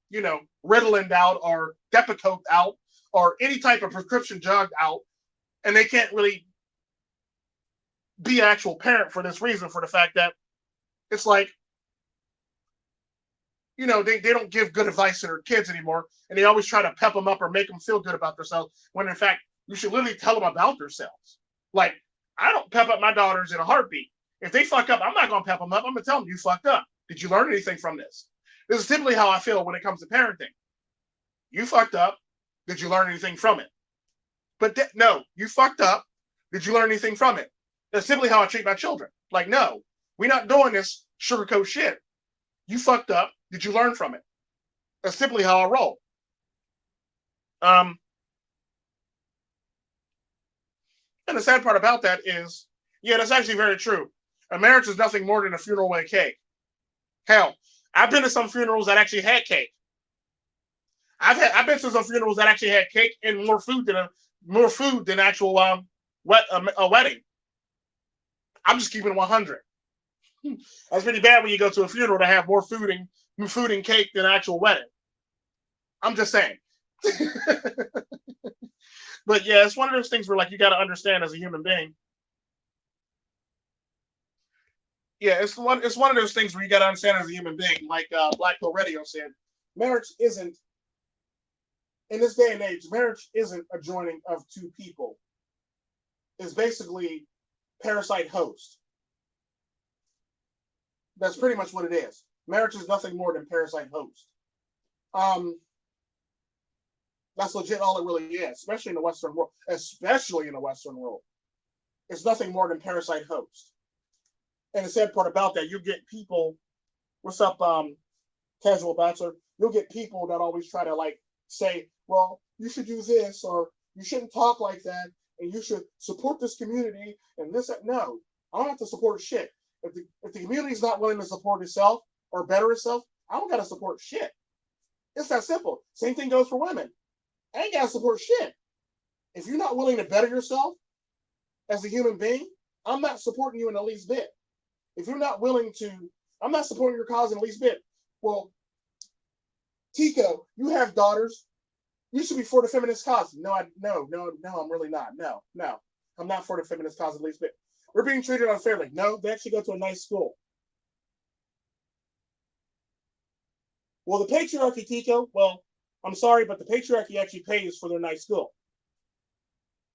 Ritalin out or Depakote out or any type of prescription drug out. And they can't really be an actual parent for this reason, for the fact that it's like, they don't give good advice to their kids anymore. And they always try to pep them up or make them feel good about themselves. When in fact, you should literally tell them about themselves. Like, I don't pep up my daughters in a heartbeat. If they fuck up, I'm not going to pep them up. I'm going to tell them, you fucked up. Did you learn anything from this? This is typically how I feel when it comes to parenting. You fucked up. Did you learn anything from it? But no, you fucked up. Did you learn anything from it? That's simply how I treat my children. Like, no, we're not doing this sugarcoat shit. You fucked up. Did you learn from it? That's simply how I roll. And the sad part about that is, yeah, that's actually very true. A marriage is nothing more than a funeral with a cake. Hell, I've been to some funerals that actually had cake. I've been to some funerals that actually had cake and more food than actual a wedding. I'm just keeping it 100. That's pretty bad when you go to a funeral to have more food and cake than actual wedding. I'm just saying. But yeah, it's one of those things where like you got to understand as a human being. Yeah, it's one of those things where you got to understand as a human being. Like Black Pill Radio said, marriage isn't, in this day and age, marriage isn't a joining of two people. It's basically parasite host. That's pretty much what it is. Marriage is nothing more than parasite host. That's legit all it really is, especially in the Western world. Especially in the Western world. It's nothing more than parasite host. And the sad part about that, you get people, what's up, casual bachelor? You'll get people that always try to like say, well, you should do this, or you shouldn't talk like that, and you should support this community, and this, that. No, I don't have to support shit. If the community is not willing to support itself or better itself, I don't got to support shit. It's that simple. Same thing goes for women. I ain't got to support shit. If you're not willing to better yourself as a human being, I'm not supporting you in the least bit. If you're not willing to, I'm not supporting your cause in the least bit. Well, Tico, you have daughters. You should be for the feminist cause. No, I'm really not. No, I'm not for the feminist cause in the least bit. We're being treated unfairly. No, they actually go to a nice school. Well, the patriarchy, Tico, well, I'm sorry, but the patriarchy actually pays for their nice school.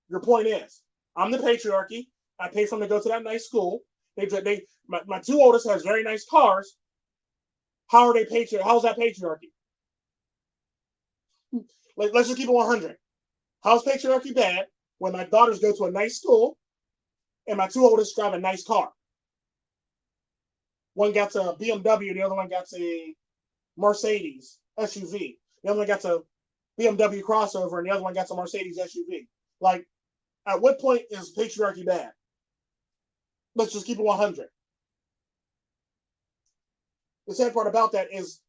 Your point is, I'm the patriarchy. I pay for them to go to that nice school. My two oldest has very nice cars. How are they patriarchy? How's that patriarchy? Let's just keep it 100. How's patriarchy bad when my daughters go to a nice school and my two oldest drive a nice car? One got a BMW, the other one got a Mercedes SUV. The other one got a BMW crossover, and the other one got a Mercedes SUV. Like, at what point is patriarchy bad? Let's just keep it 100. The sad part about that is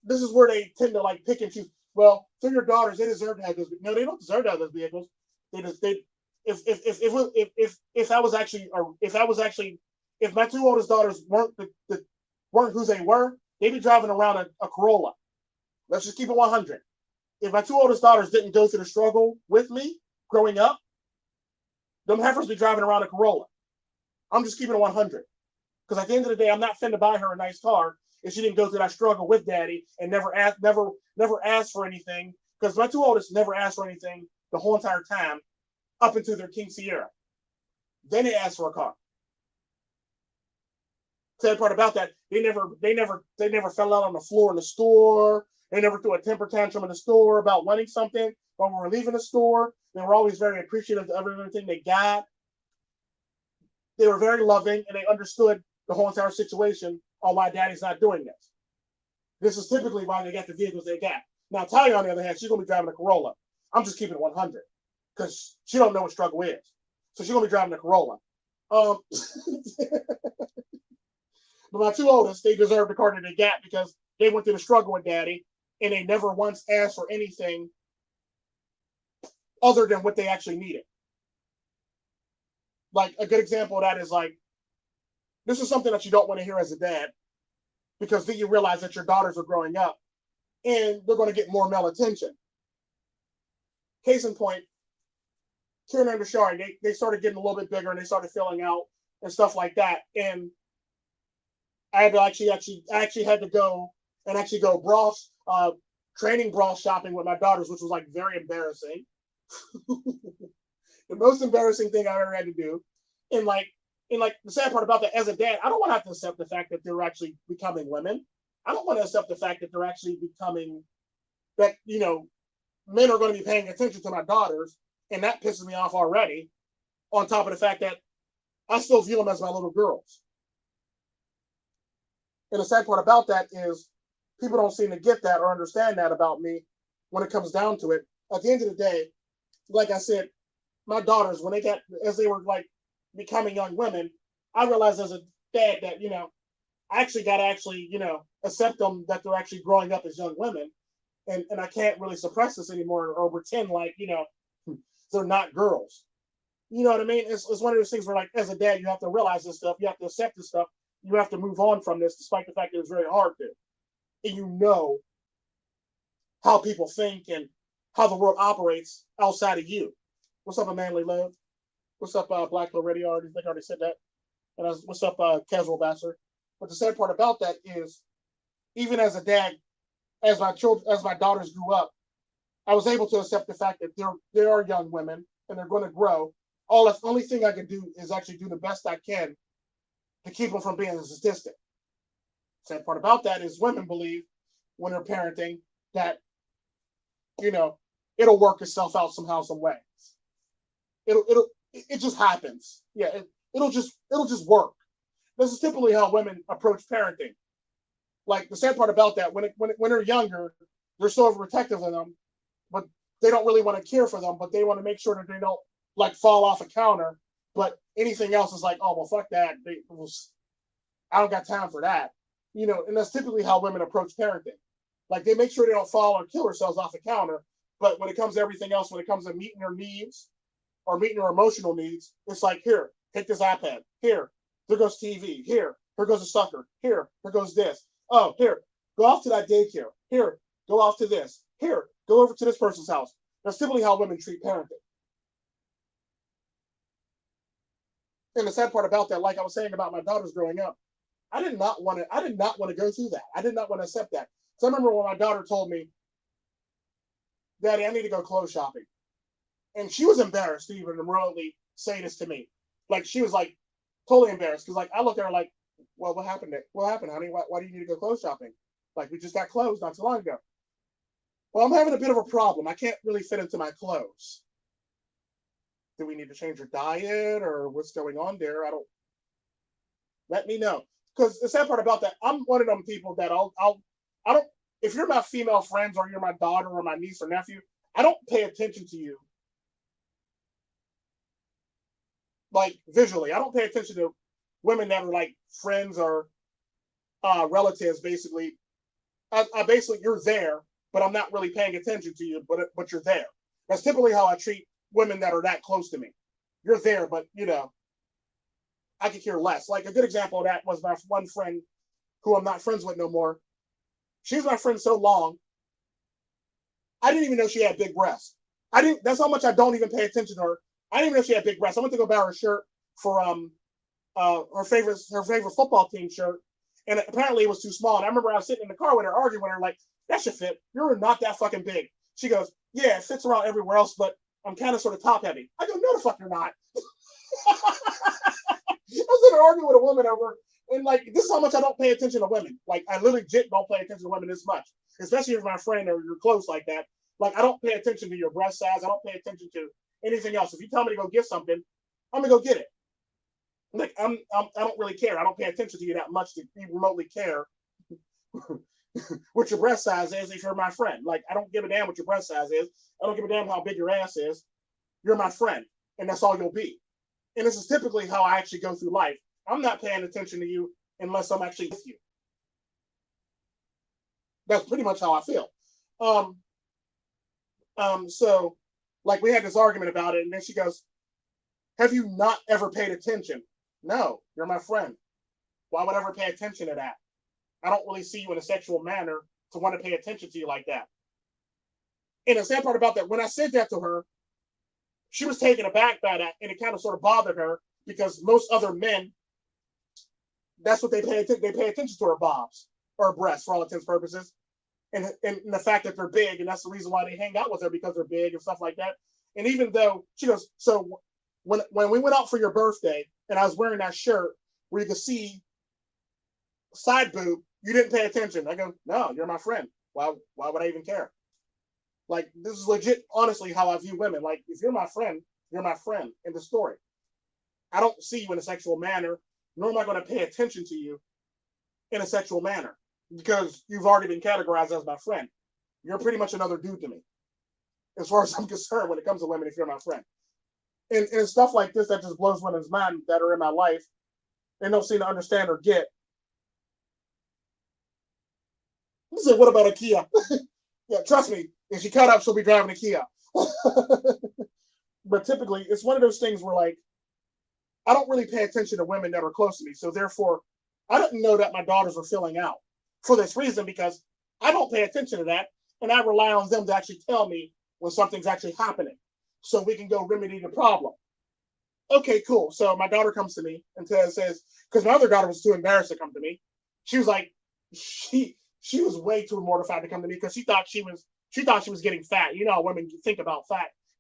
this is where they tend to like pick and choose. Well, for your daughters, they deserve to have those. No, they don't deserve to have those vehicles. They just they if I was actually or if I was actually if my two oldest daughters weren't who they were, they'd be driving around a Corolla. Let's just keep it 100. If my two oldest daughters didn't go through the struggle with me growing up, them heifers be driving around a Corolla. I'm just keeping it 100. Because at the end of the day, I'm not finna buy her a nice car if she didn't go through that struggle with daddy and never asked for anything. Because my two oldest never asked for anything the whole entire time up into their King Sierra. Then they asked for a car. Sad part about that, they never fell out on the floor in the store. They never threw a temper tantrum in the store about wanting something when we were leaving the store. They were always very appreciative of everything they got. They were very loving and they understood the whole entire situation on why daddy's not doing this. This is typically why they got the vehicles they got. Now, Talia, on the other hand, she's going to be driving a Corolla. I'm just keeping it 100 because she don't know what struggle is. So she's going to be driving a Corolla. But my two oldest, they deserve the car that they got because they went through the struggle with daddy and they never once asked for anything other than what they actually needed. Like a good example of that is like, this is something that you don't want to hear as a dad because then you realize that your daughters are growing up and they're going to get more male attention. Case in point, Kieran and Bashari, they started getting a little bit bigger and they started filling out and stuff like that. And I had to actually had to go bra training bra shopping with my daughters, which was like very embarrassing. The most embarrassing thing I ever had to do. And the sad part about that, as a dad, I don't want to have to accept the fact that they're actually becoming women. I don't want to accept the fact that they're actually becoming that, men are going to be paying attention to my daughters, and that pisses me off already. On top of the fact that I still view them as my little girls. And the sad part about that is people don't seem to get that or understand that about me when it comes down to it. At the end of the day, like I said, my daughters, as they were like becoming young women, I realized as a dad that, I actually got to accept them that they're actually growing up as young women. And I can't really suppress this anymore or pretend like, they're not girls. You know what I mean? It's one of those things where, like, as a dad, you have to realize this stuff. You have to accept this stuff. You have to move on from this, despite the fact that it's very hard to. And you know how people think and how the world operates outside of you. What's up, a manly love? What's up, Black Lord Radio? I already said that. And what's up, Casual Bachelor? But the sad part about that is, even as a dad, as my daughters grew up, I was able to accept the fact that they are young women and they're going to grow. The only thing I can do is actually do the best I can to keep them from being a statistic. The sad part about that is women believe when they're parenting that, it'll work itself out somehow, some way. It just happens. Yeah, it'll just work. This is typically how women approach parenting. Like the sad part about that, when they're younger, they're so overprotective of them, but they don't really want to care for them, but they want to make sure that they don't like fall off a counter. But anything else is like, oh well, fuck that. I don't got time for that. And that's typically how women approach parenting. Like they make sure they don't fall or kill themselves off the counter. But when it comes to everything else, when it comes to meeting their needs or meeting their emotional needs, it's like, here, take this iPad. Here goes TV. Here goes a sucker. Here goes this. Oh, here, go off to that daycare. Here, go off to this. Here, go over to this person's house. That's typically how women treat parenting. And the sad part about that, like I was saying about my daughters growing up, I did not want to go through that. I did not want to accept that. So I remember when my daughter told me, Daddy, I need to go clothes shopping. And she was embarrassed to even remotely say this to me. Like she was like totally embarrassed. Because like I looked at her like, well, what happened, honey? Why do you need to go clothes shopping? Like we just got clothes not too long ago. Well, I'm having a bit of a problem. I can't really fit into my clothes. Do we need to change your diet or what's going on there? I don't. Let me know. Because the sad part about that, I'm one of them people that I don't. If you're my female friends or you're my daughter or my niece or nephew, I don't pay attention to you like visually. I don't pay attention to women that are like friends or relatives. Basically, I basically you're there, but I'm not really paying attention to you. But you're there. That's typically how I treat women that are that close to me. You're there, but I could care less. Like a good example of that was my one friend who I'm not friends with no more. She was my friend so long, I didn't even know she had big breasts. I didn't. That's how much I don't even pay attention to her. I didn't even know she had big breasts. I went to go buy her a shirt for her favorite football team shirt, and apparently it was too small. And I remember I was sitting in the car with her, arguing with her, like that should fit. You're not that fucking big. She goes, yeah, it fits around everywhere else, but I'm kind of sort of top heavy. I go, no, the fuck you're not. I was in an argument with a woman over, and like this is how much I don't pay attention to women. Like I literally don't pay attention to women this much, especially if my friend or you're close like that. Like I don't pay attention to your breast size. I don't pay attention to anything else. If you tell me to go get something, I'm gonna go get it. Like I don't really care. I don't pay attention to you that much to be remotely care what your breast size is if you're my friend. Like I don't give a damn what your breast size is. I don't give a damn how big your ass is. You're my friend, and that's all you'll be. And this is typically how I actually go through life. I'm not paying attention to you unless I'm actually with you. That's pretty much how I feel. Um, so like we had this argument about it, and then she goes, have you not ever paid attention? No, you're my friend. Why would I ever pay attention to that? I don't really see you in a sexual manner to want to pay attention to you like that. And the sad part about that, when I said that to her, she was taken aback by that, and it kind of sort of bothered her because most other men, that's what they pay attention. They pay attention to her bobs or breasts for all intents and purposes, and the fact that they're big, and that's the reason why they hang out with her because they're big and stuff like that. And even though she goes, so when we went out for your birthday, and I was wearing that shirt where you could see side boob, you didn't pay attention. I go, no, you're my friend. Why would I even care? Like this is legit, honestly, how I view women. Like if you're my friend, you're my friend in the story. I don't see you in a sexual manner, nor am I going to pay attention to you in a sexual manner because you've already been categorized as my friend. You're pretty much another dude to me, as far as I'm concerned, when it comes to women. If you're my friend, and stuff like this that just blows women's mind that are in my life, they don't seem to understand or get. He said, "What about a Kia?" Yeah, trust me, if she cut up, she'll be driving a Kia. But typically, it's one of those things where like I don't really pay attention to women that are close to me. So therefore, I didn't know that my daughters were filling out for this reason because I don't pay attention to that. And I rely on them to actually tell me when something's actually happening so we can go remedy the problem. Okay, cool. So my daughter comes to me and says, because my other daughter was too embarrassed to come to me. She was like, she was way too mortified to come to me because she thought she was getting fat. You know how women think about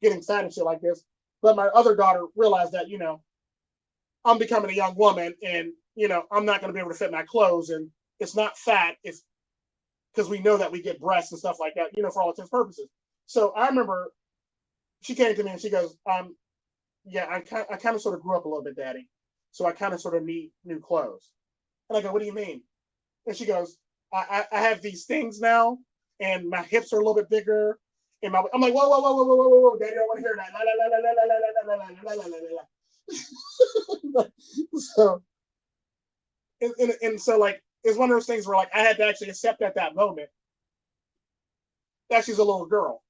getting fat and shit like this. But my other daughter realized that, I'm becoming a young woman and, I'm not going to be able to fit my clothes. And it's not fat if, because we know that we get breasts and stuff like that, for all intents and purposes. So I remember she came to me and she goes, yeah, I kind of sort of grew up a little bit, Daddy. So I kind of sort of need new clothes. And I go, what do you mean? And she goes, I have these things now and my hips are a little bit bigger. And I'm like, whoa, whoa, whoa, whoa, whoa, whoa, whoa, Daddy, I don't want to hear that. La, la, la, la, la, la, la, la, la, la, la, la. So and so like it's one of those things where like I had to actually accept at that moment that she's a little girl,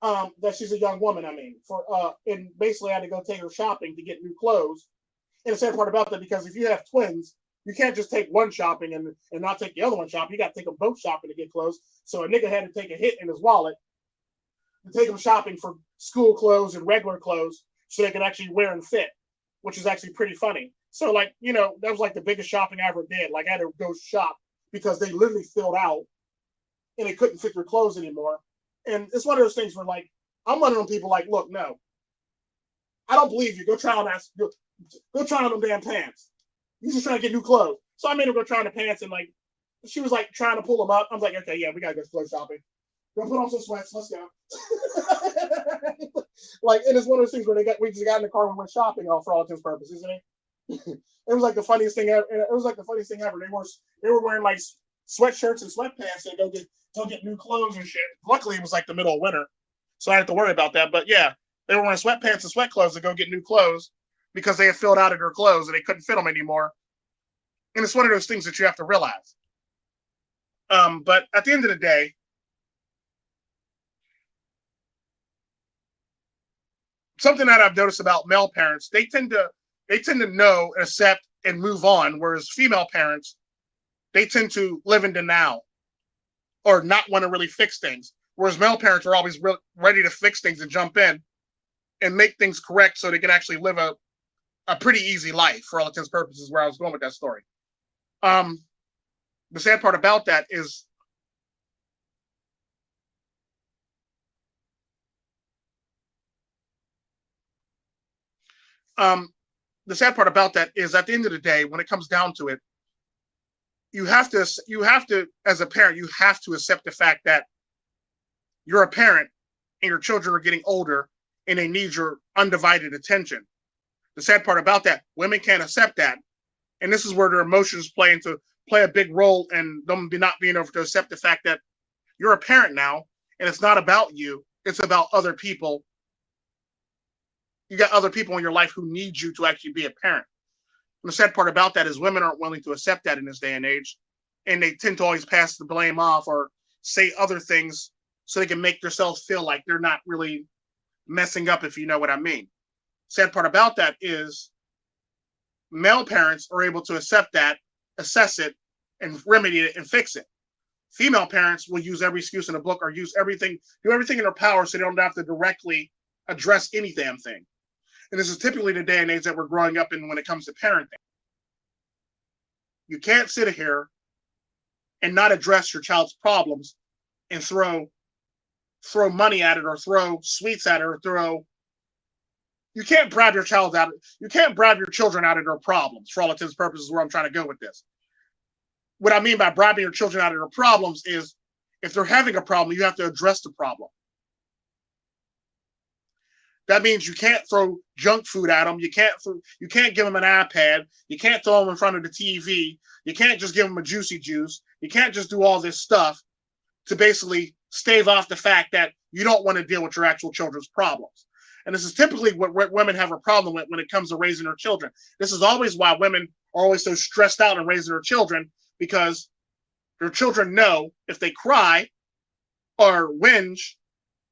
that she's a young woman. I mean, and basically I had to go take her shopping to get new clothes. And the sad part about that, because if you have twins, you can't just take one shopping and not take the other one shopping. You got to take them both shopping to get clothes. So a nigga had to take a hit in his wallet to take them shopping for school clothes and regular clothes so they could actually wear and fit, which is actually pretty funny. So like, that was like the biggest shopping I ever did. Like I had to go shop because they literally filled out and they couldn't fit their clothes anymore. And it's one of those things where like, I'm one of them people like, look, no, I don't believe you. Go try on that. Go try on them damn pants. You just trying to get new clothes. So I made her go try on the pants and like, she was like trying to pull them up. I was like, okay, yeah, we gotta go clothes shopping. Go put on some sweats. Let's go. Like, and it's one of those things where we just got in the car and went shopping all for all intents and purposes, isn't it? It was like the funniest thing ever. It was like the funniest thing ever. They were wearing like sweatshirts and sweatpants and go get new clothes and shit. Luckily, it was like the middle of winter, so I didn't have to worry about that. But yeah, they were wearing sweatpants and sweat clothes to go get new clothes because they had filled out of their clothes and they couldn't fit them anymore. And it's one of those things that you have to realize. But at the end of the day, something that I've noticed about male parents, they tend to know, accept, and move on, whereas female parents, they tend to live in denial or not want to really fix things. Whereas male parents are always ready to fix things and jump in and make things correct so they can actually live a pretty easy life for all intents and purposes, where I was going with that story. Um, the sad part about that is um, the sad part about that is at the end of the day, when it comes down to it, you have to as a parent, you have to accept the fact that you're a parent and your children are getting older and they need your undivided attention. The sad part about that, women can't accept that. And this is where their emotions play a big role in them not being able to accept the fact that you're a parent now and it's not about you, it's about other people. You got other people in your life who need you to actually be a parent. And the sad part about that is women aren't willing to accept that in this day and age. And they tend to always pass the blame off or say other things so they can make themselves feel like they're not really messing up, if you know what I mean. Sad part about that is male parents are able to accept that, assess it, and remedy it and fix it. Female parents will use every excuse in the book or do everything in their power so they don't have to directly address any damn thing. And this is typically the day and age that we're growing up in when it comes to parenting. You can't sit here and not address your child's problems and throw money at it or throw sweets at it or you can't bribe your child out. You can't bribe your children out of their problems. For all intents and purposes, where I'm trying to go with this. What I mean by bribing your children out of their problems is if they're having a problem, you have to address the problem. That means you can't throw junk food at them. You can't give them an iPad. You can't throw them in front of the TV. You can't just give them a juicy juice. You can't just do all this stuff to basically stave off the fact that you don't want to deal with your actual children's problems. And this is typically what women have a problem with when it comes to raising their children. This is always why women are always so stressed out in raising their children, because their children know if they cry or whinge,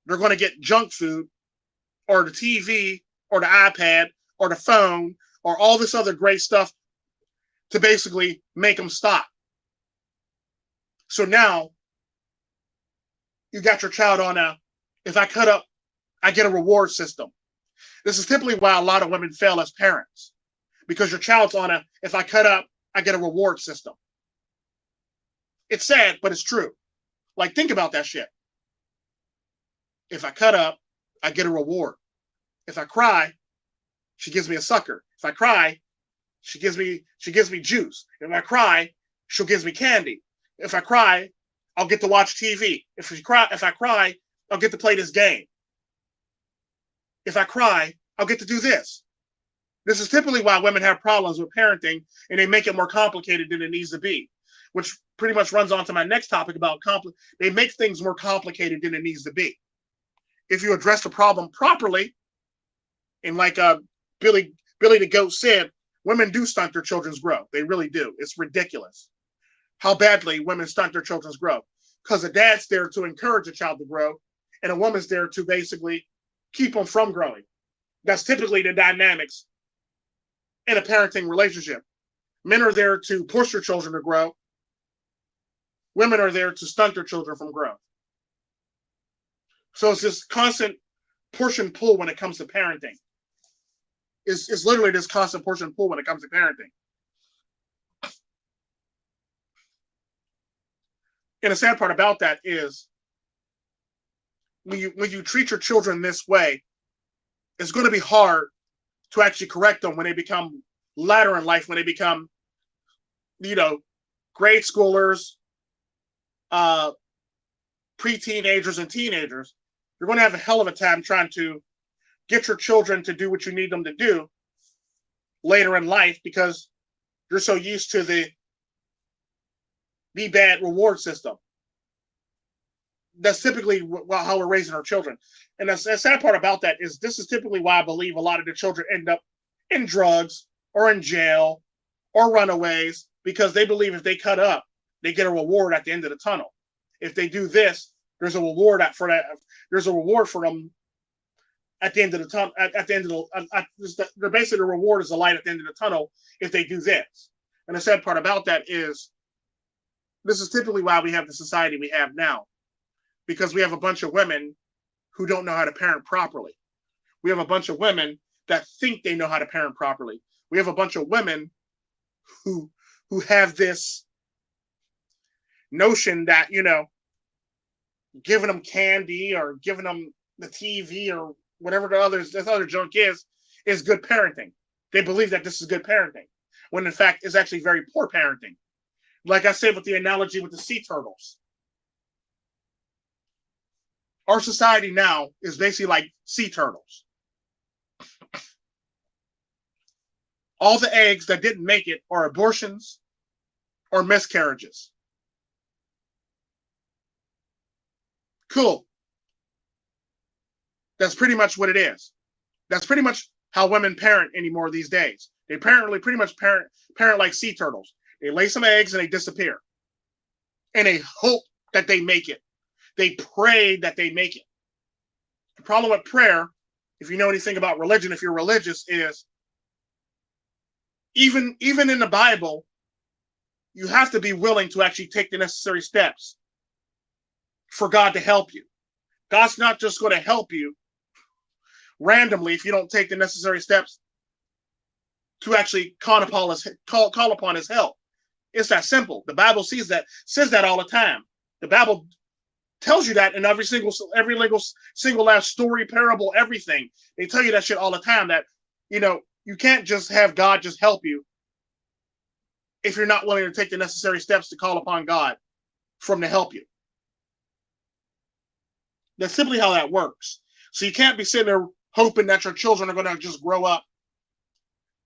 they're going to get junk food or the TV or the iPad or the phone or all this other great stuff to basically make them stop. So now you got your child on if I cut up, I get a reward system. This is typically why a lot of women fail as parents, because your child's on if I cut up, I get a reward system. It's sad, but it's true. Like, think about that shit. If I cut up, I get a reward. If I cry, she gives me a sucker. If I cry, she gives me juice. If I cry, she'll give me candy. If I cry, I'll get to watch TV. If I cry, I'll get to play this game. If I cry, I'll get to do this. This is typically why women have problems with parenting, and they make it more complicated than it needs to be, which pretty much runs on to my next topic about they make things more complicated than it needs to be. If you address the problem properly, and like Billy the Goat said, women do stunt their children's growth. They really do. It's ridiculous how badly women stunt their children's growth, because a dad's there to encourage a child to grow, and a woman's there to basically keep them from growing. That's typically the dynamics in a parenting relationship. Men are there to push their children to grow. Women are there to stunt their children from growth. So it's this constant push and pull when it comes to parenting. It's literally this constant push and pull when it comes to parenting. And the sad part about that is when you treat your children this way, it's going to be hard to actually correct them when they become later in life, when they become, grade schoolers, pre-teenagers and teenagers, you're going to have a hell of a time trying to get your children to do what you need them to do later in life because you're so used to the bad reward system. That's typically how we're raising our children. And the sad part about that is this is typically why I believe a lot of the children end up in drugs or in jail or runaways because they believe if they cut up, they get a reward at the end of the tunnel. If they do this, there's a reward for that. There's a reward for them at the end of the tunnel. At the end of the basically the reward is the light at the end of the tunnel if they do this. And the sad part about that is this is typically why we have the society we have now, because we have a bunch of women who don't know how to parent properly. We have a bunch of women that think they know how to parent properly. We have a bunch of women who have this notion that, giving them candy or giving them the TV or whatever this other junk is good parenting. They believe that this is good parenting, when in fact it's actually very poor parenting. Like I said with the analogy with the sea turtles. Our society now is basically like sea turtles. All the eggs that didn't make it are abortions or miscarriages. Cool. That's pretty much what it is. That's pretty much how women parent anymore these days. They pretty much parent like sea turtles. They lay some eggs and they disappear. And they hope that they make it. They pray that they make it. The problem with prayer, if you know anything about religion, if you're religious, is even in the Bible, you have to be willing to actually take the necessary steps for God to help you. God's not just going to help you randomly if you don't take the necessary steps to actually call upon his help. It's that simple. The Bible says that all the time. The Bible tells you that in every single last story, parable, everything. They tell you that shit all the time, that you can't just have God just help you if you're not willing to take the necessary steps to call upon God for him to help you. That's simply how that works. So you can't be sitting there hoping that your children are going to just grow up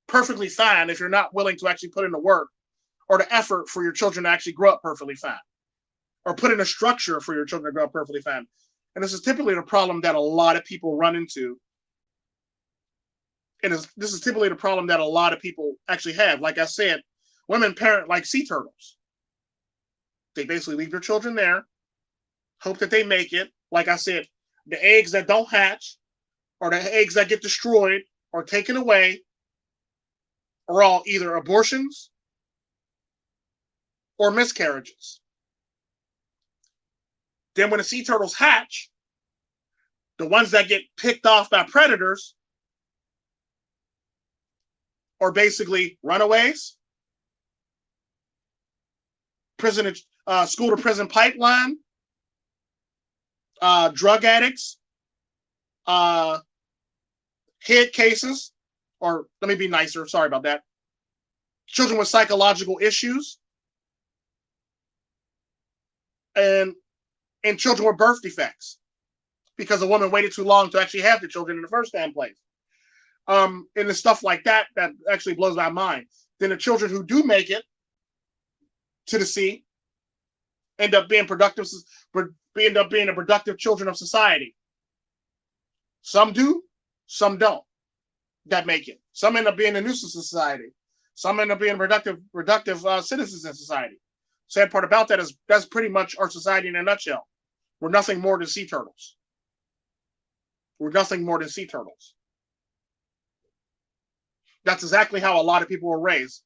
perfectly fine if you're not willing to actually put in the work or the effort for your children to actually grow up perfectly fine, or put in a structure for your children to grow up perfectly fine. And this is typically the problem that a lot of people run into. And this is typically the problem that a lot of people actually have. Like I said, women parent like sea turtles. They basically leave their children there, hope that they make it. Like I said, the eggs that don't hatch or the eggs that get destroyed or taken away are all either abortions or miscarriages. Then when the sea turtles hatch, the ones that get picked off by predators are basically runaways, school to prison pipeline, drug addicts, head cases, or let me be nicer, sorry about that, children with psychological issues, and children with birth defects because a woman waited too long to actually have the children in the first damn place. And the stuff like that actually blows my mind. Then the children who do make it to the sea end up being productive, end up being the productive children of society. Some do, some don't. That make it. Some end up being a nuisance in society. Some end up being productive citizens in society. Sad part about that is that's pretty much our society in a nutshell. We're nothing more than sea turtles. We're nothing more than sea turtles. That's exactly how a lot of people were raised.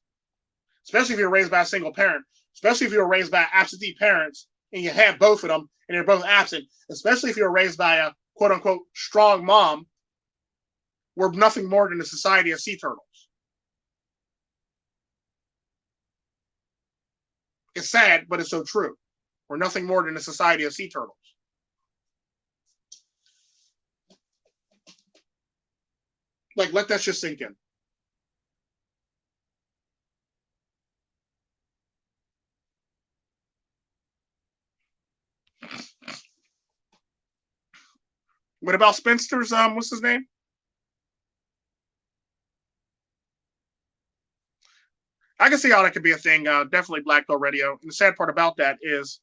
Especially if you're raised by a single parent. Especially if you're raised by absentee parents and you have both of them and they're both absent. Especially if you're raised by a quote unquote strong mom. We're nothing more than a society of sea turtles. It's sad, but it's so true. We're nothing more than a society of sea turtles. Like, let that just sink in. What about spinsters? What's his name? I can see how that could be a thing. Definitely Black Girl Radio. And the sad part about that is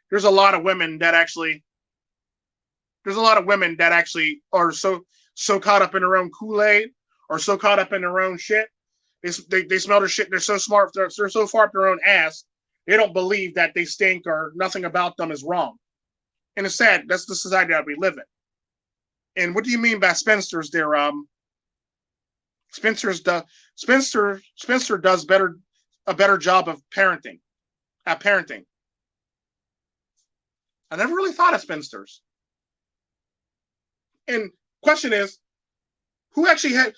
there's a lot of women that actually there's a lot of women that actually are so caught up in their own Kool-Aid or so caught up in their own shit. They smell their shit. They're so smart. They're so far up their own ass. They don't believe that they stink or nothing about them is wrong. And it's sad. That's the society that we live in. And what do you mean by spinsters? There, Spencer's does Spencer does a better job of parenting at parenting. I never really thought of spinsters. And question is, who actually had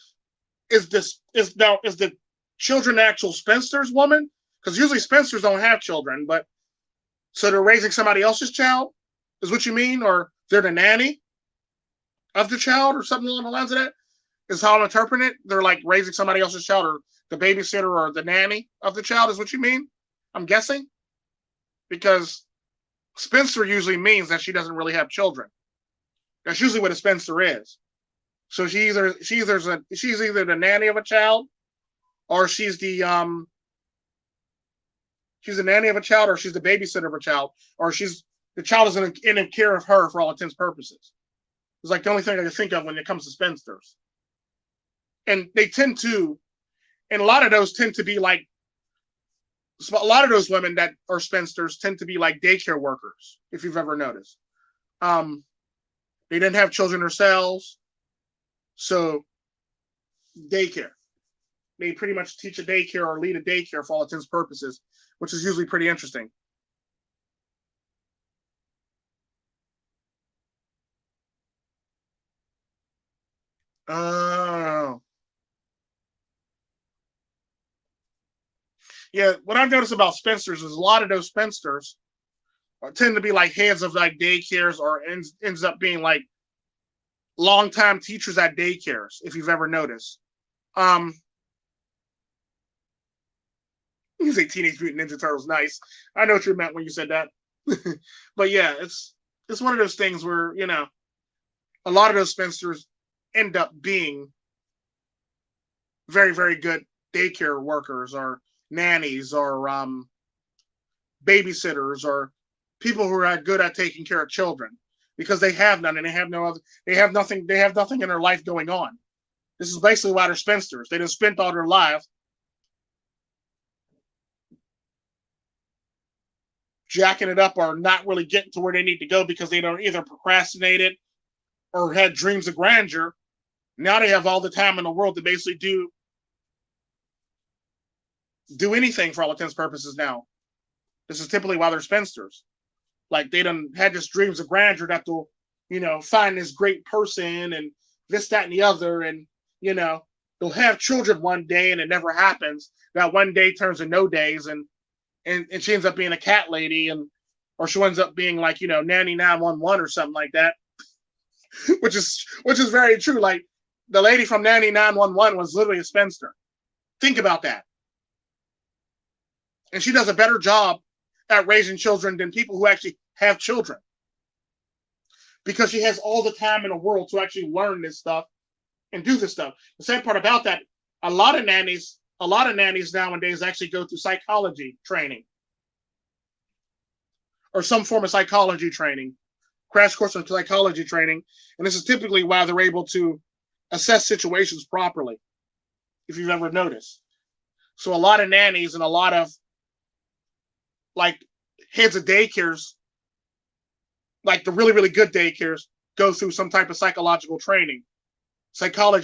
is the children actual spinsters woman? Because usually spinsters don't have children, but so they're raising somebody else's child, is what you mean, or they're the nanny of the child, or something along the lines of that. Is how I'm interpreting it. They're like raising somebody else's child, or the babysitter, or the nanny of the child, is what you mean. I'm guessing, because spinster usually means that she doesn't really have children. That's usually what a spinster is. So she's either the nanny of a child, or she's the nanny of a child, or she's the babysitter of a child, or she's the child is in care of her for all intents and purposes. It's like the only thing I can think of when it comes to spinsters. And they tend to, and a lot of those tend to be like, a lot of those women that are spinsters tend to be like daycare workers, if you've ever noticed. They didn't have children themselves, so daycare. They pretty much teach a daycare or lead a daycare for all intents and purposes, which is usually pretty interesting. Oh, yeah. What I've noticed about spinsters is a lot of those spinsters tend to be like heads of like daycares, or ends up being like longtime teachers at daycares. If you've ever noticed, um, you say Teenage Mutant Ninja Turtles. Nice. I know what you meant when you said that. But yeah, it's one of those things where a lot of those spinsters end up being very very good daycare workers, or nannies, or babysitters, or people who are good at taking care of children, because they have none, and they have nothing in their life going on. This is basically why they're spinsters. They just spent all their life jacking it up, or not really getting to where they need to go because they don't either procrastinated or had dreams of grandeur. Now they have all the time in the world to basically do anything for all intents and purposes now. This is typically why they're spinsters. Like they done had this dreams of grandeur that they'll, find this great person and this, that, and the other, and they'll have children one day and it never happens. That one day turns to no days, and she ends up being a cat lady, or she ends up being like nanny 911 or something like that, which is very true. Like the lady from Nanny 911 was literally a spinster. Think about that, and she does a better job at raising children than people who actually have children, because she has all the time in the world to actually learn this stuff and do this stuff. The sad part about that, a lot of nannies nowadays actually go through psychology training, or some form of psychology training, crash course in psychology training. And this is typically why they're able to assess situations properly, if you've ever noticed. So a lot of nannies and a lot of like heads of daycares, like the really, really good daycares, go through some type of psychology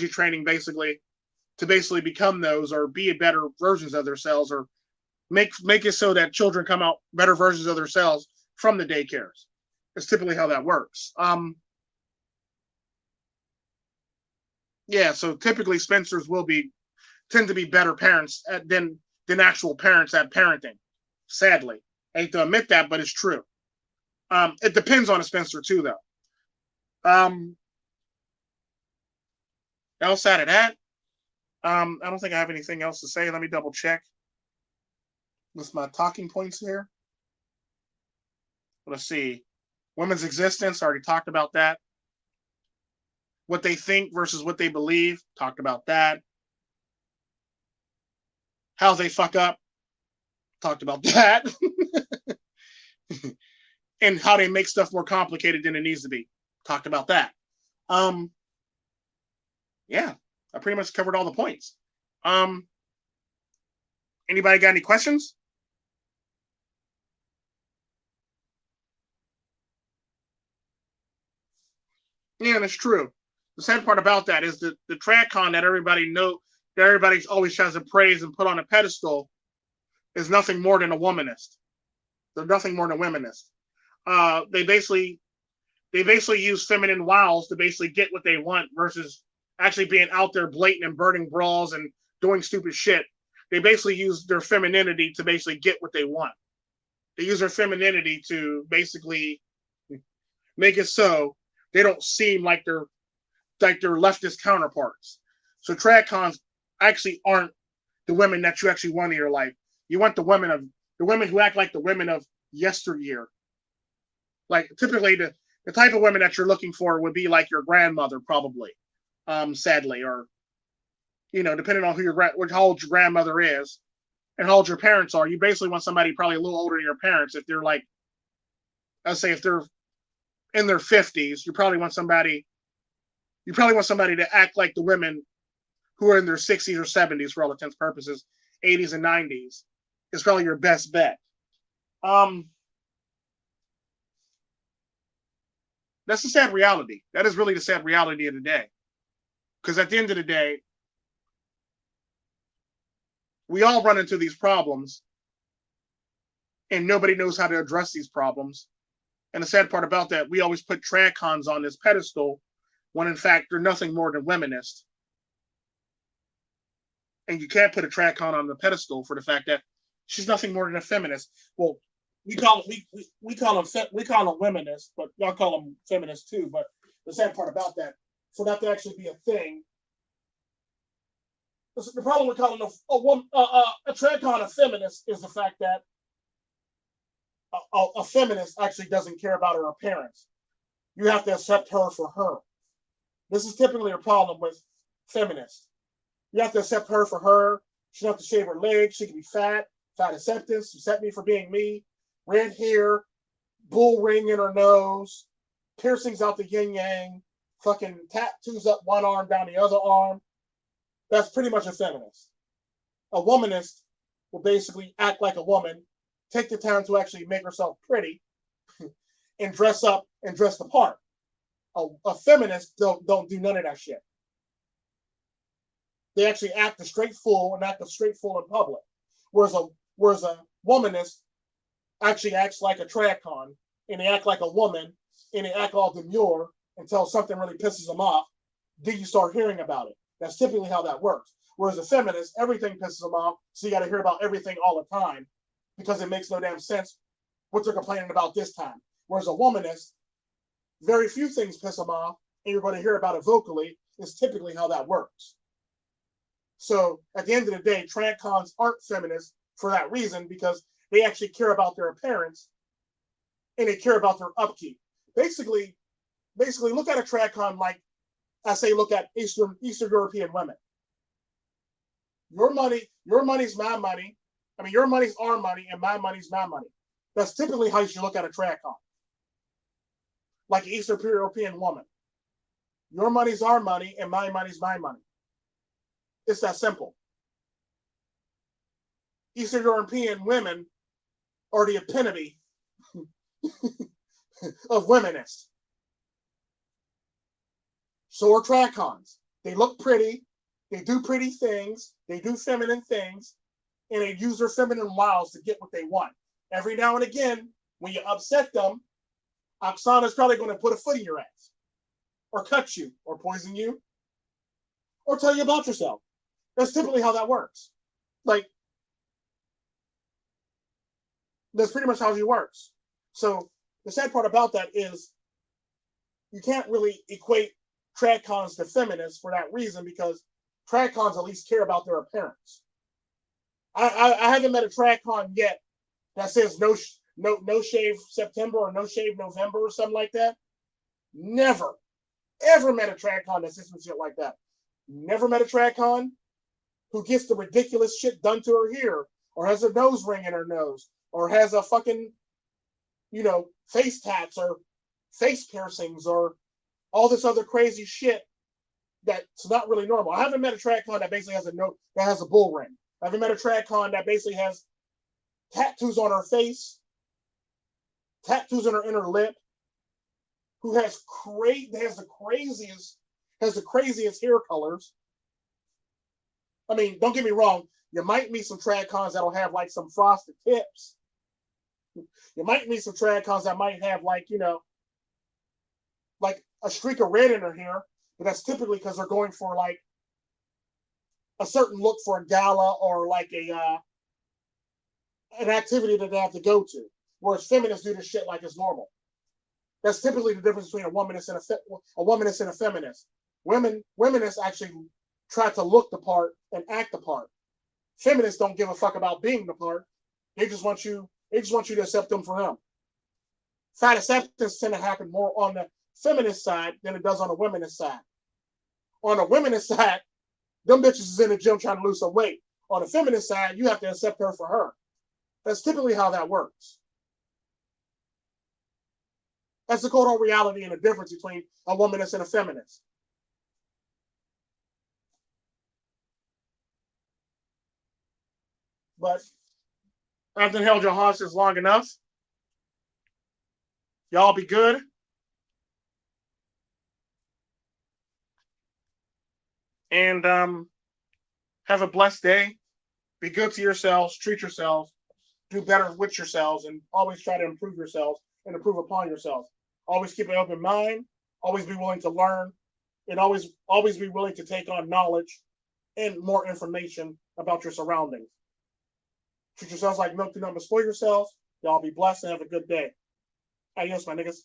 training, basically, to basically become those, or be better versions of themselves, or make it so that children come out better versions of themselves from the daycares. It's typically how that works. Yeah, so typically spinsters tend to be better parents than actual parents at parenting. Sadly, I hate to admit that, but it's true. It depends on a spinster too, though. Um, Outside of that, I don't think I have anything else to say. Let me double check with my talking points here. Let's see. Women's existence, I already talked about that. what they think versus what they believe. Talked about that. How they fuck up. Talked about that. And how they make stuff more complicated than it needs to be. Talked about that. Um, yeah, I pretty much covered all the points. Anybody got any questions? Yeah, that's true. The sad part about that is that the TradCon that everybody always tries to praise and put on a pedestal is nothing more than a womanist. They're nothing more than womanist. Uh, they basically they basically use feminine wiles to basically get what they want versus actually being out there blatant and burning brawls and doing stupid shit. They basically use their femininity to basically get what they want. They use their femininity to basically make it so they don't seem like their leftist counterparts. So tradcons actually aren't the women that you actually want in your life. You want the women who act like the women of yesteryear. Like typically the type of women that you're looking for would be like your grandmother, probably, sadly, or depending on how old your grandmother is and how old your parents are. You basically want somebody probably a little older than your parents. If they're like, let's say, if they're in their 50s, you probably want somebody to act like the women who are in their 60s or 70s for all intents and purposes, 80s and 90s is probably your best bet. Um, that's the sad reality. That is really the sad reality of the day. Because at the end of the day, we all run into these problems and nobody knows how to address these problems. And the sad part about that, we always put tradcons on this pedestal when in fact they're nothing more than womanist. And you can't put a tradcon on the pedestal for the fact that she's nothing more than a feminist. Well, we call them wominists, but y'all call them feminists too. But the sad part about that, for that to actually be a thing, the problem with calling a tradcon a feminist is the fact that a feminist actually doesn't care about her appearance. You have to accept her for her. This is typically a problem with feminists. You have to accept her for her. She doesn't have to shave her legs. She can be fat acceptance, accept me for being me. Red hair, bull ring in her nose, piercings out the yin yang, fucking tattoos up one arm, down the other arm. That's pretty much a feminist. A womanist will basically act like a woman, take the time to actually make herself pretty, and dress up and dress the part. A feminist don't do none of that shit. They actually act a straight fool and act a straight fool in public. Whereas a womanist actually acts like a tradcon and they act like a woman and they act all demure until something really pisses them off. Then you start hearing about it. That's typically how that works. Whereas a feminist, everything pisses them off, so you got to hear about everything all the time because it makes no damn sense what they're complaining about this time. Whereas a womanist, very few things piss them off, and you're going to hear about it vocally. Is typically how that works. So at the end of the day, tradcons aren't feminists for that reason because they actually care about their appearance and they care about their upkeep. Basically, look at a tradcon like I say, look at Eastern European women. Your money's my money. I mean, your money's our money, and my money's my money. That's typically how you should look at a tradcon, like an Eastern European woman. Your money's our money, and my money's my money. It's that simple. Eastern European women are the epitome of womanists. So are tradcons. They look pretty, they do pretty things, they do feminine things, and they use their feminine wiles to get what they want. Every now and again, when you upset them, Oksana's probably going to put a foot in your ass, or cut you, or poison you, or tell you about yourself. That's typically how that works. Like, that's pretty much how it works. So the sad part about that is you can't really equate tradcons to feminists for that reason because tradcons at least care about their appearance. I haven't met a tradcon yet that says no shave September or no shave November or something like that. Never. ever met a TradCon that says some shit like that. Never met a TradCon who gets the ridiculous shit done to her here, or has a nose ring in her nose, or has a fucking, face tats or face piercings or all this other crazy shit that's not really normal. I haven't met a TradCon that basically has a bull ring. I haven't met a TradCon that basically has tattoos on her face, tattoos on her inner lip, who has the craziest hair colors. I mean, don't get me wrong, you might meet some TradCons that'll have like some frosted tips. You might meet some TradCons that might have like a streak of red in her hair, but that's typically because they're going for like a certain look for a gala or like an activity that they have to go to. Whereas feminists do this shit like it's normal. That's typically the difference between a womanist and a feminist. Women actually try to look the part and act the part. Feminists don't give a fuck about being the part. They just want you to accept them for them. Fat acceptance tend to happen more on the feminist side than it does on the womenist side. On the womenist side, them bitches is in the gym trying to lose some weight. On the feminist side, you have to accept her for her. That's typically how that works. That's the cold reality and the difference between a womanist and a feminist. But I've been held your hostage long enough. Y'all be good. And have a blessed day. Be good to yourselves. Treat yourselves. Do better with yourselves. And always try to improve yourselves and improve upon yourselves. Always keep an open mind. Always be willing to learn. And always be willing to take on knowledge and more information about your surroundings. Treat yourselves like milk, do not spoil yourselves. Y'all be blessed and have a good day. Adios, my niggas.